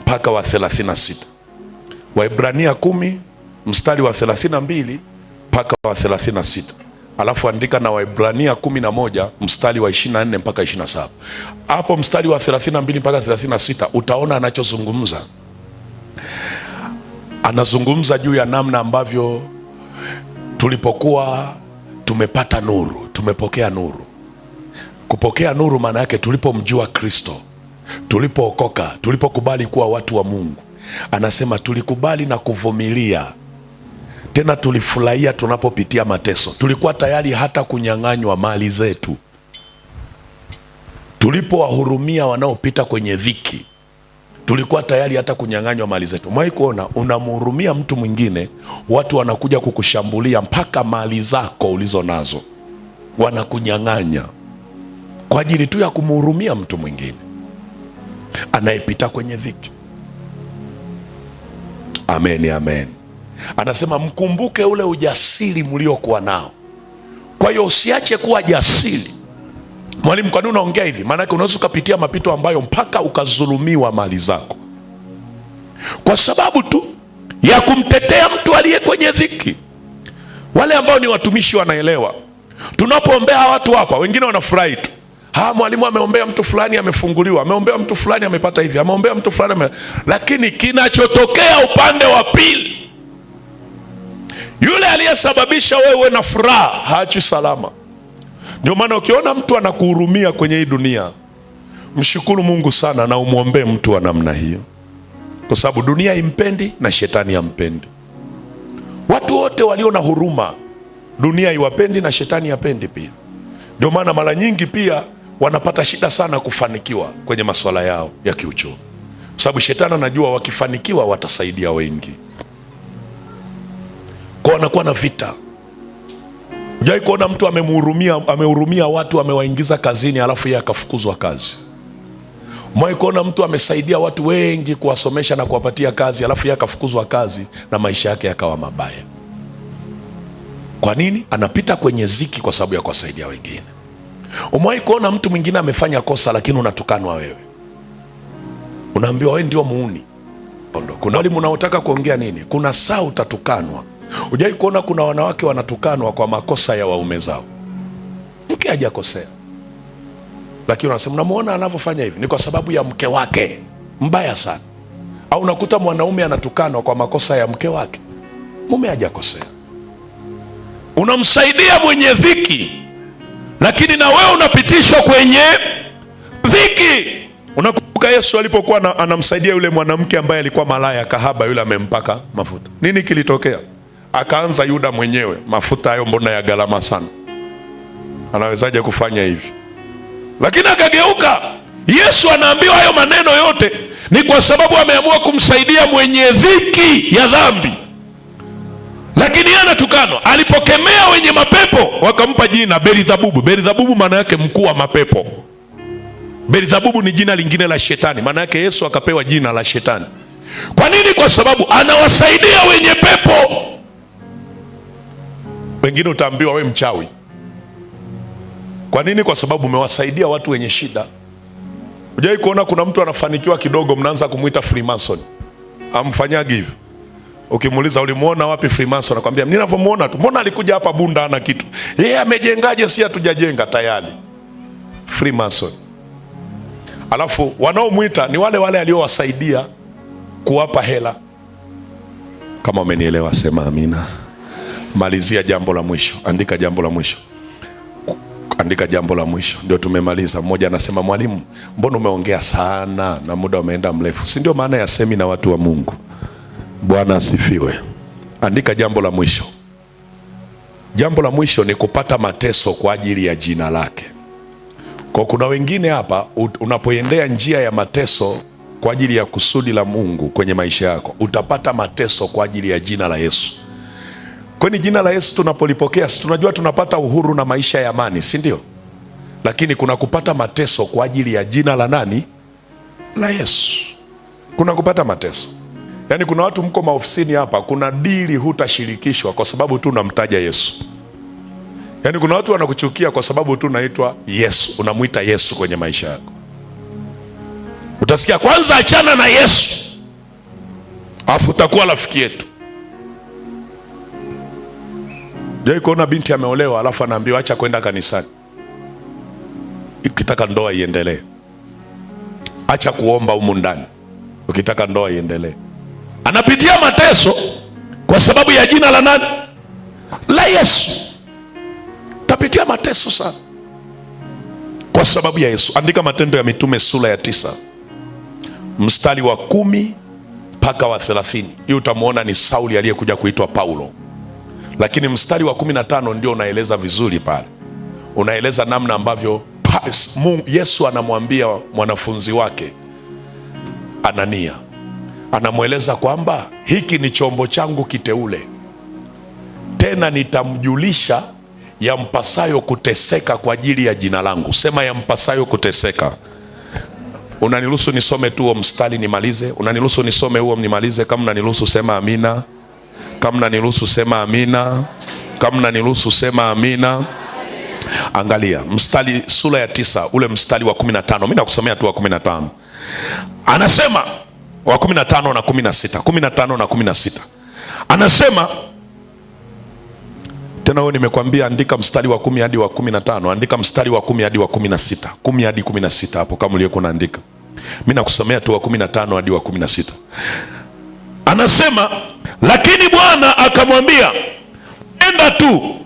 mpaka wa 36. Waebrania 10 mstari wa 32 mpaka wa 36. Alafu andika na Waebrania 11 mstari wa 24 mpaka 27. Hapo mstari wa 32 mpaka 36 utaona anachozungumza. Anazungumza juu ya namna ambavyo tulipokuwa tumepata nuru, tumepokea nuru. Kupokea nuru maana yake tulipomjua Kristo, tulipookoka, tulipokubali kuwa watu wa Mungu. Anasema tulikubali na kuvumilia. Tena tulifurahia tunapopitia mateso. Tulikuwa tayari hata kunyang'anywa mali zetu. Tulipowahurumia wanaopita kwenye dhiki, tulikuwa tayari hata kunyang'anywa mali zetu. Mwahi kuona unamhurumia mtu mwingine, watu wanakuja kukushambulia mpaka mali zako ulizo nazo wanakunyang'anya kwa ajili tu ya kumhurumia mtu mwingine anayepita kwenye dhiki. Amen, amen. Anasema mkumbuke ule ujasiri mliokuwa nao. Kwa hiyo usiache kuwa jasiri. Mwalimu, kwa nini unaongea hivi? Maana unaweza ukapitia mapito ambayo mpaka ukazulumiwa mali zako kwa sababu tu ya kumtetea mtu aliye kwenye dhiki. Wale ambao ni watumishi wanaelewa. Tunapoombea watu hapa, wengine wanafurahi tu. Mwalimu ameombea mtu fulani amefunguliwa, ameombea mtu fulani amepata hivi, ameombea mtu fulani lakini kinachotokea upande wa pili, yule aliyesababisha wewe na furaha haachi salama. Ndio maana ukiona mtu anakuhurumia kwenye hii dunia, mshukuru Mungu sana na umwombee mtu wa namna hiyo, kwa sababu dunia impendi na shetani hampendi. Watu wote walio na huruma dunia iwapendi na shetani hapendi pia. Ndio maana mara nyingi pia wanapata shida sana kufanikiwa kwenye masuala yao ya kiuchumi, kwa sababu shetani anajua wakifanikiwa watasaidia wengi, kwa wanakuwa na vita. Hujai kuona mtu amehurumia watu, amewaingiza kazini alafu yeye akafukuzwa kazi? Umewahi kuona mtu amesaidia watu wengi kuwasomesha na kuwapatia kazi alafu yeye akafukuzwa kazi na maisha yake yakawa mabaya? Kwa nini? Anapita kwenye ziki kwa sababu ya kuwasaidia wengine. Umewahi kuona mtu mwingine amefanya kosa lakini unatukanwa wewe, unaambiwa wewe ndio muuni? Kuna wale mnaotaka kuongea nini, kuna saa utatukanwa. Hujai kuona kuna wanawake wanatukanwa kwa makosa ya waume zao? Mke hajakosea, lakini unasema unamuona anavyofanya hivi ni kwa sababu ya mke wake. mbaya sana. Au unakuta mwanaume anatukanwa kwa makosa ya mke wake, mume hajakosea. Unamsaidia mwenye dhiki, lakini na wewe unapitishwa kwenye dhiki. Unakumbuka Yesu alipokuwa anamsaidia yule mwanamke ambaye alikuwa malaya, kahaba yule, amempaka mafuta. Nini kilitokea? Akaanza Yuda mwenyewe, mafuta hayo mbona ya gharama sana, anawezaje kufanya hivi? Lakini akageuka. Yesu anaambiwa hayo maneno yote ni kwa sababu ameamua kumsaidia mwenye dhiki ya dhambi. Lakini yeye anatukanwa. Alipokemea wenye mapepo, wakampa jina Beelzebubu. Beelzebubu maana yake mkuu wa mapepo. Beelzebubu ni jina lingine la shetani, maana yake Yesu akapewa jina la shetani. Kwa nini? Kwa sababu anawasaidia wenye pepo. Wengine utaambiwa we mchawi. Kwa nini? Kwa sababu umewasaidia watu wenye shida. Hujai kuona kuna mtu anafanikiwa kidogo, mnaanza kumuita Freemason? Amfanyagi hivyo. Ukimuuliza ulimuona wapi Freemason, anakuambia ninavyomuona tu. Mbona alikuja hapa Bunda ana kitu? Yeye amejengaje? Si hatujajenga tayari. Freemason. Alafu wanaomuita ni wale wale aliowasaidia kuwapa hela. Kama umenielewa sema amina. Malizia jambo la mwisho. Andika jambo la mwisho. Andika jambo la mwisho. Ndio tumemaliza. Mmoja anasema mwalimu, mbona umeongea sana na muda umeenda mrefu? Si ndio maana ya semina watu wa Mungu. Bwana asifiwe. Andika jambo la mwisho. Jambo la mwisho ni kupata mateso kwa ajili ya jina lake. Kwa kuna wengine hapa, unapoendea njia ya mateso kwa ajili ya kusudi la Mungu kwenye maisha yako, utapata mateso kwa ajili ya jina la Yesu. Kwani jina la Yesu tunapolipokea, si tunajua tunapata uhuru na maisha ya amani, si ndio? Lakini kuna kupata mateso kwa ajili ya jina la nani? La Yesu. Kuna kupata mateso. Yaani kuna watu mko maofisini hapa, kuna dili hutashirikishwa kwa sababu tu unamtaja Yesu. Yaani kuna watu wanakuchukia kwa sababu tu unaitwa Yesu, unamuita Yesu kwenye maisha yako. Utasikia kwanza achana na Yesu, afu utakuwa rafiki yetu. Jai kuona binti ameolewa alafu anaambiwa acha kwenda kanisani, ukitaka ndoa iendelee. Acha kuomba humu ndani, ukitaka ndoa iendelee. Anapitia mateso kwa sababu ya jina la nani? La Yesu. Tapitia mateso sana kwa sababu ya Yesu. Andika Matendo ya Mitume sura ya 9 mstari wa 10 mpaka wa 30. Hii utamuona ni Sauli aliyekuja kuitwa Paulo. Lakini mstari wa 15 ndio unaeleza vizuri pale. Unaeleza namna ambavyo Yesu anamwambia mwanafunzi wake Anania, anamweleza kwamba hiki ni chombo changu kiteule, tena nitamjulisha yampasayo kuteseka kwa ajili ya jina langu. Sema yampasayo kuteseka. Unaniruhusu nisome tu huo mstari nimalize? Unaniruhusu nisome huo nimalize? Kama unaniruhusu sema amina. Kama unaniruhusu sema amina. Kama unaniruhusu sema amina. Angalia mstari sura ya 9 ule mstari wa 15. Mimi nakusomea tu wa 15. Anasema wa 15 na 16. 15 na 16. Anasema tena, wewe nimekwambia andika mstari wa 10 hadi wa 15. Andika mstari wa 10 hadi wa 16. 10 hadi 16 hapo kama uliyoko naandika. Mimi nakusomea tu wa 15 hadi wa 16. Anasema lakini Bwana akamwambia, enda tu,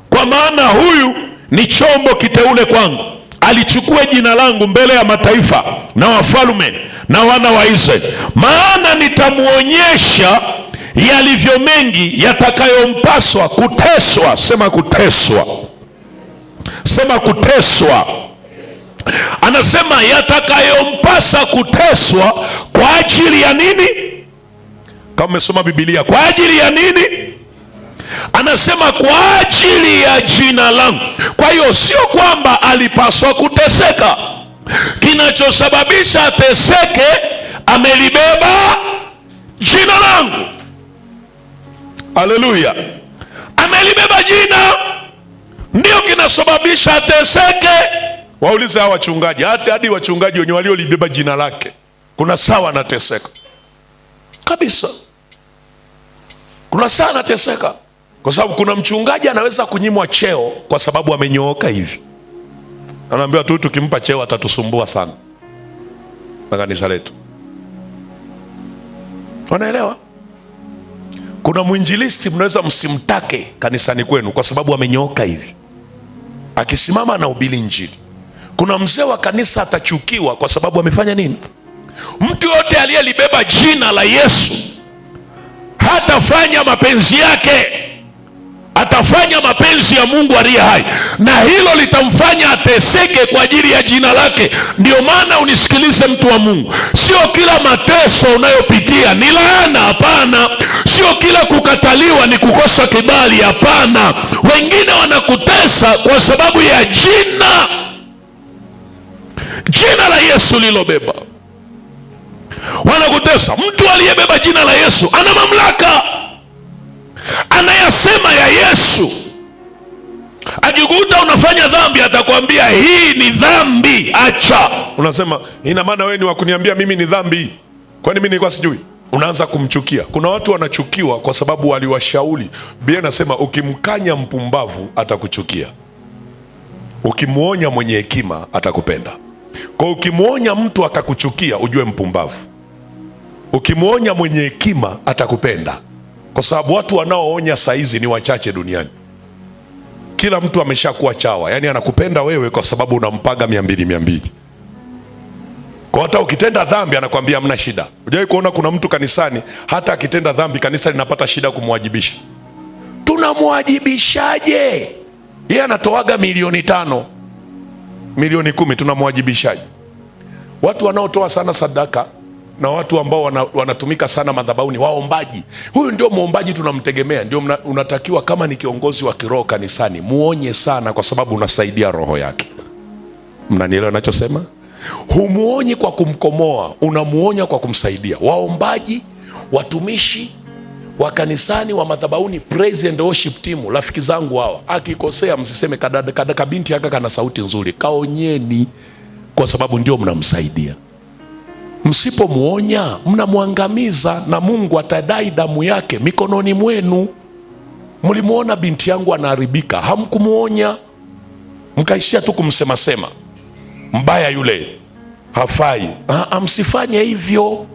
kwa maana huyu ni chombo kiteule kwangu, alichukue jina langu mbele ya mataifa na wafalme na wana wa Israeli, maana nitamuonyesha yalivyo mengi yatakayompaswa kuteswa. Sema kuteswa. Sema kuteswa. Anasema yatakayompasa kuteswa kwa ajili ya nini? Kama umesoma Biblia, kwa ajili ya nini? Anasema kwa ajili ya jina langu. Kwa hiyo sio kwamba alipaswa kuteseka. Kinachosababisha ateseke, amelibeba jina langu. Haleluya. Amelibeba jina, ndio kinasababisha ateseke. Waulize hawa wachungaji, hadi wachungaji wenye waliolibeba jina lake kuna sawa anateseka kabisa. Kuna saa anateseka kwa sababu kuna mchungaji anaweza kunyimwa cheo kwa sababu amenyooka hivi. Anaambiwa tu tukimpa cheo atatusumbua sana na kanisa letu. Wanaelewa? Kuna mwinjilisti mnaweza msimtake kanisani kwenu kwa sababu amenyooka hivi, akisimama anahubiri Injili. Kuna mzee wa kanisa atachukiwa kwa sababu amefanya nini? Mtu yote aliyelibeba jina la Yesu hatafanya mapenzi yake, atafanya mapenzi ya Mungu aliye hai, na hilo litamfanya ateseke kwa ajili ya jina lake. Ndio maana unisikilize, mtu wa Mungu, sio kila mateso unayopitia ni laana, hapana. Sio kila kukataliwa ni kukosa kibali, hapana. Wengine wanakutesa kwa sababu ya jina la Yesu lilobeba. Wanakutesa. Mtu aliyebeba jina la Yesu ana mamlaka, anayasema ya Yesu. Akikuta unafanya dhambi atakwambia hii ni dhambi, acha. Unasema ina maana wewe ni wa kuniambia mimi ni dhambi? Kwani mimi nilikuwa sijui? Unaanza kumchukia. Kuna watu wanachukiwa kwa sababu waliwashauri. Biblia inasema ukimkanya mpumbavu atakuchukia, ukimuonya mwenye hekima atakupenda. Kwa ukimuonya mtu akakuchukia, ujue mpumbavu. Ukimuonya mwenye hekima atakupenda, kwa sababu watu wanaoonya saizi ni wachache duniani. Kila mtu ameshakuwa chawa, yani anakupenda wewe kwa sababu unampaga 200. Kwa hata ukitenda dhambi anakwambia hamna shida. Hujawahi kuona kuna mtu kanisani hata akitenda dhambi kanisa linapata shida kumwajibisha? Tunamwajibishaje? Yeye anatoaga 5 milioni 10, tunamwajibishaje? Watu wanaotoa sana sadaka na watu ambao wanatumika sana madhabahuni, waombaji. Huyu ndio muombaji tunamtegemea. Ndio unatakiwa kama ni kiongozi wa kiroho kanisani, muonye sana, kwa sababu unasaidia roho yake. Mnanielewa ninachosema? Humuonyi kwa kumkomoa, unamuonya kwa kumsaidia. Waombaji, watumishi wa kanisani, wa madhabahuni, praise and worship team, rafiki zangu hawa, akikosea msiseme kadaka binti yake kana sauti nzuri, kaonyeni, kwa sababu ndio mnamsaidia. Msipomuonya mnamwangamiza, na Mungu atadai damu yake mikononi mwenu. Mlimuona binti yangu anaharibika, hamkumuonya, mkaishia tu kumsema mbaya, yule hafai. Msifanye hivyo.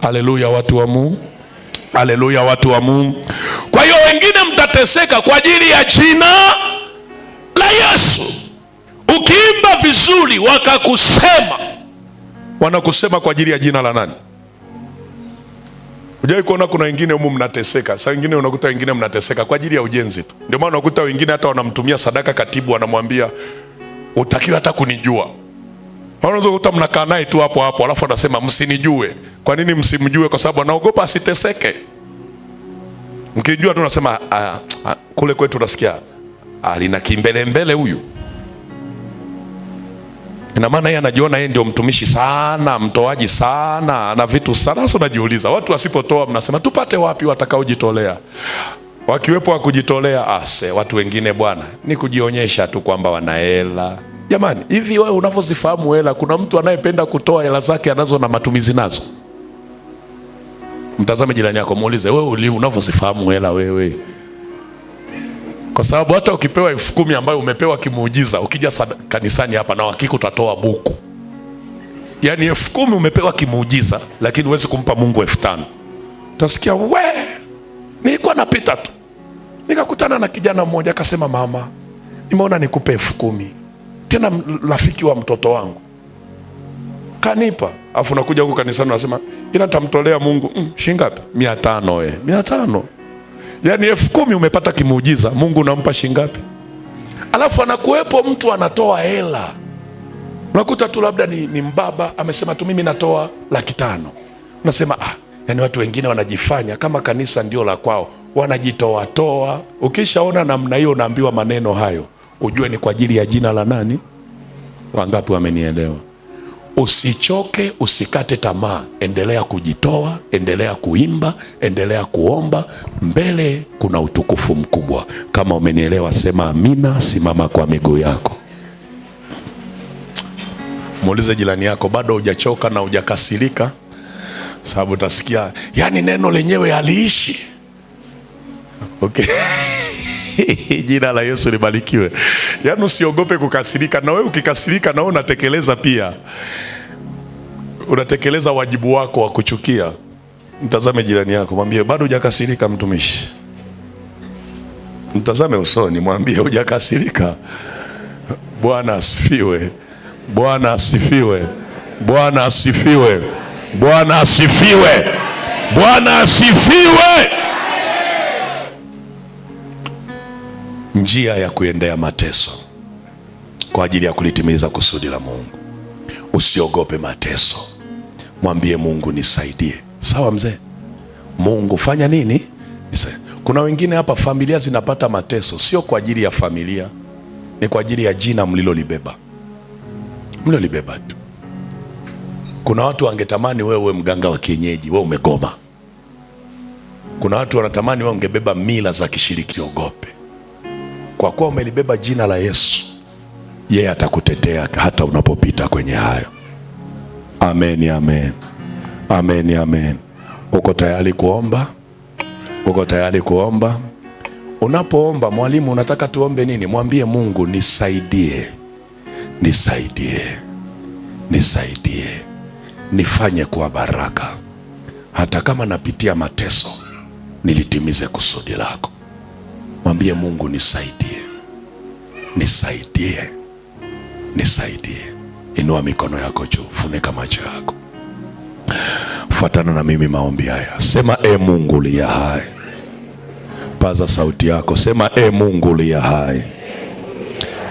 Haleluya watu wa Mungu, haleluya watu wa Mungu. Kwa hiyo wengine mtateseka kwa ajili ya jina la Yesu. Ukiimba vizuri wakakusema, wanakusema kwa ajili ya jina la nani? Hujawahi kuona kuna wengine humu mnateseka? Saa wengine unakuta wengine mnateseka kwa ajili ya ujenzi tu. Ndio maana unakuta wengine hata wanamtumia sadaka katibu, wanamwambia utakiwa hata kunijua. Unaweza kukuta mnakaa naye tu hapo alafu anasema msinijue. Kwa nini msimjue? Kwa sababu anaogopa asiteseke. Mkijua tu unasema kule kwetu tunasikia alina kimbelembele huyu. Ina maana yeye anajiona yeye ndio mtumishi sana, mtoaji sana, ana vitu sana. Sasa unajiuliza, watu wasipotoa mnasema tupate wapi watakaojitolea? Wakiwepo wa kujitolea, watu wengine bwana ni kujionyesha tu kwamba wana hela. Jamani, hivi wewe unavyozifahamu hela, kuna mtu anayependa kutoa hela zake anazo na matumizi nazo? Mtazame jirani yako, muulize, wewe unavyozifahamu hela wewe? Kwa sababu hata ukipewa 10,000 ambayo umepewa kimuujiza, ukija kanisani hapa na hakika utatoa buku. Yaani 10,000 umepewa kimuujiza, lakini huwezi kumpa Mungu 5,000. Utasikia nilikuwa napita tu nikakutana na kijana mmoja akasema, mama, nimeona nikupe 10,000. Tena rafiki wa mtoto wangu kanipa. Afu nakuja huko kanisani unasema ila nitamtolea Mungu shilingi ngapi? 500. 500. Yaani 10,000 umepata kimuujiza, Mungu unampa shilingi ngapi? Alafu anakuwepo mtu anatoa hela. Unakuta tu labda ni mbaba amesema tu mimi natoa 500,000. Unasema yani watu wengine wanajifanya kama kanisa ndio la kwao, wanajitoa. Ukishaona namna hiyo unaambiwa maneno hayo, ujue ni kwa ajili ya jina la nani? Wangapi wamenielewa? Usichoke, usikate tamaa, endelea kujitoa, endelea kuimba, endelea kuomba. Mbele kuna utukufu mkubwa. Kama umenielewa sema amina, simama kwa miguu yako. Muulize jirani yako, bado hujachoka na hujakasirika? Sababu utasikia yani neno lenyewe haliishi. Okay. Jina la Yesu libarikiwe. Yaani usiogope kukasirika, na wewe ukikasirika na wewe unatekeleza pia. Unatekeleza wajibu wako wa kuchukia. Mtazame jirani yako, mwambie bado hujakasirika mtumishi. Mtazame usoni, mwambie hujakasirika. Bwana asifiwe. Bwana asifiwe. Bwana asifiwe. Bwana asifiwe. Bwana asifiwe. Njia ya kuendea mateso kwa ajili ya kulitimiza kusudi la Mungu. Usiogope mateso. Mwambie Mungu nisaidie. Sawa mzee? Mungu fanya nini? Kuna wengine hapa familia zinapata mateso, sio kwa ajili ya familia, ni kwa ajili ya jina mlilolibeba. Mlilolibeba tu. Kuna watu wangetamani wewe mganga wa kienyeji, wewe umegoma. Kuna watu wanatamani wewe ungebeba mila za kishiriki. Ogope. Kwa kuwa umelibeba jina la Yesu, yeye atakutetea hata unapopita kwenye hayo. Amen, amen. Amen, amen. Uko tayari kuomba? Uko tayari kuomba? Unapoomba, mwalimu, unataka tuombe nini? Mwambie Mungu nisaidie. Nisaidie. Nisaidie. Nifanye kwa baraka. Hata kama napitia mateso, nilitimize kusudi lako. Mwambie Mungu nisaidie. Nisaidie. Nisaidie. Inua mikono yako juu, funika macho yako. Fuatana na mimi maombi haya. Sema Mungu uliye hai. Paza sauti yako, sema Mungu uliye hai.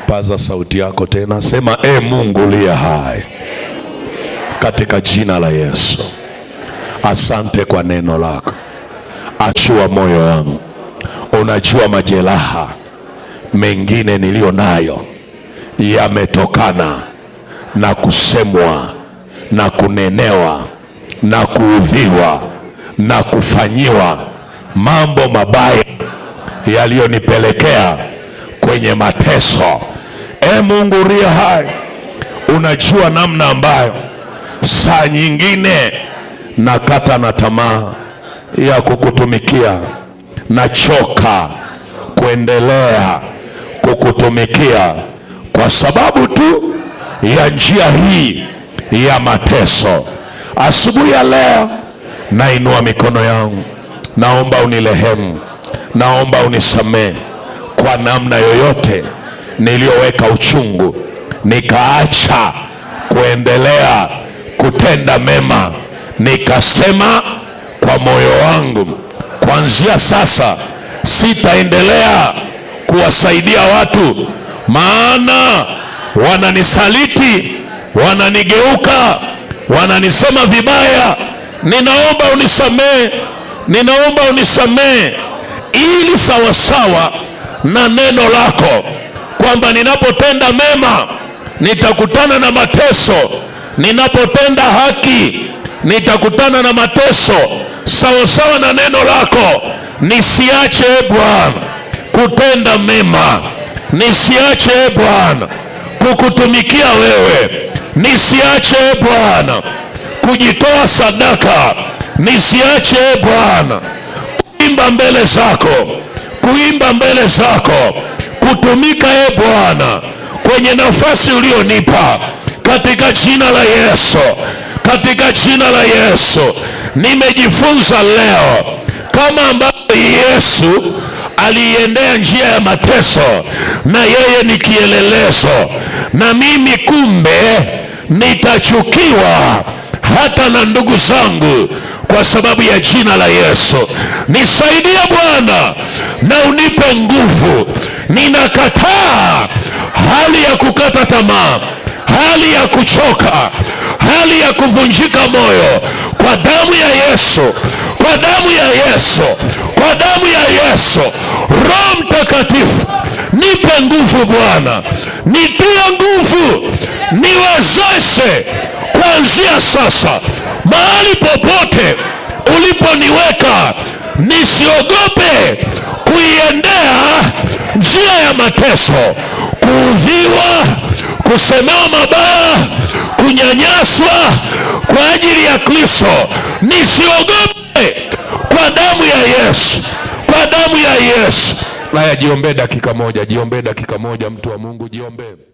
Paza sauti yako tena, sema Mungu uliye hai. Katika jina la Yesu, asante kwa neno lako. Achua moyo wangu. Unajua majeraha mengine nilio nayo yametokana na kusemwa na kunenewa na kuudhiwa na kufanyiwa mambo mabaya yaliyonipelekea kwenye mateso. Mungu uliye hai, unajua namna ambayo saa nyingine nakata na tamaa ya kukutumikia, nachoka kuendelea kukutumikia kwa sababu tu ya njia hii ya mateso. Asubuhi ya leo nainua mikono yangu, naomba unirehemu, naomba unisamehe kwa namna yoyote niliyoweka uchungu, nikaacha kuendelea kutenda mema, nikasema kwa moyo wangu, kuanzia sasa sitaendelea kuwasaidia watu, maana wananisaliti, wananigeuka, wananisema vibaya. Ninaomba unisamehe, ninaomba unisamehe, ili sawasawa na neno lako kwamba ninapotenda mema nitakutana na mateso, ninapotenda haki nitakutana na mateso. Sawasawa na neno lako, nisiache Bwana kutenda mema, nisiache Bwana kukutumikia wewe, nisiache Bwana kujitoa sadaka, nisiache Bwana kuimba mbele zako, kuimba mbele zako, kutumika Bwana kwenye nafasi ulionipa, katika jina la Yesu, katika jina la Yesu. Nimejifunza leo kama ambavyo Yesu aliendea njia ya mateso, na yeye ni kielelezo, na mimi kumbe nitachukiwa hata na ndugu zangu kwa sababu ya jina la Yesu. Nisaidie Bwana na unipe nguvu. Ninakataa hali ya kukata tamaa, hali ya kuchoka, hali ya kuvunjika moyo, kwa damu ya Yesu, kwa damu ya Yesu, kwa damu ya Yesu. Roho Mtakatifu, nipe nguvu Bwana, nitie nguvu, niwezeshe kuanzia sasa, mahali popote uliponiweka, nisiogope kuiendea njia ya mateso, kuudhiwa, kusemewa mabaya, kunyanyaswa kwa ajili ya Kristo. Nisiogope kwa damu ya Yesu, kwa damu ya Yesu. Haya, jiombee dakika moja, jiombee dakika moja, mtu wa Mungu, jiombee.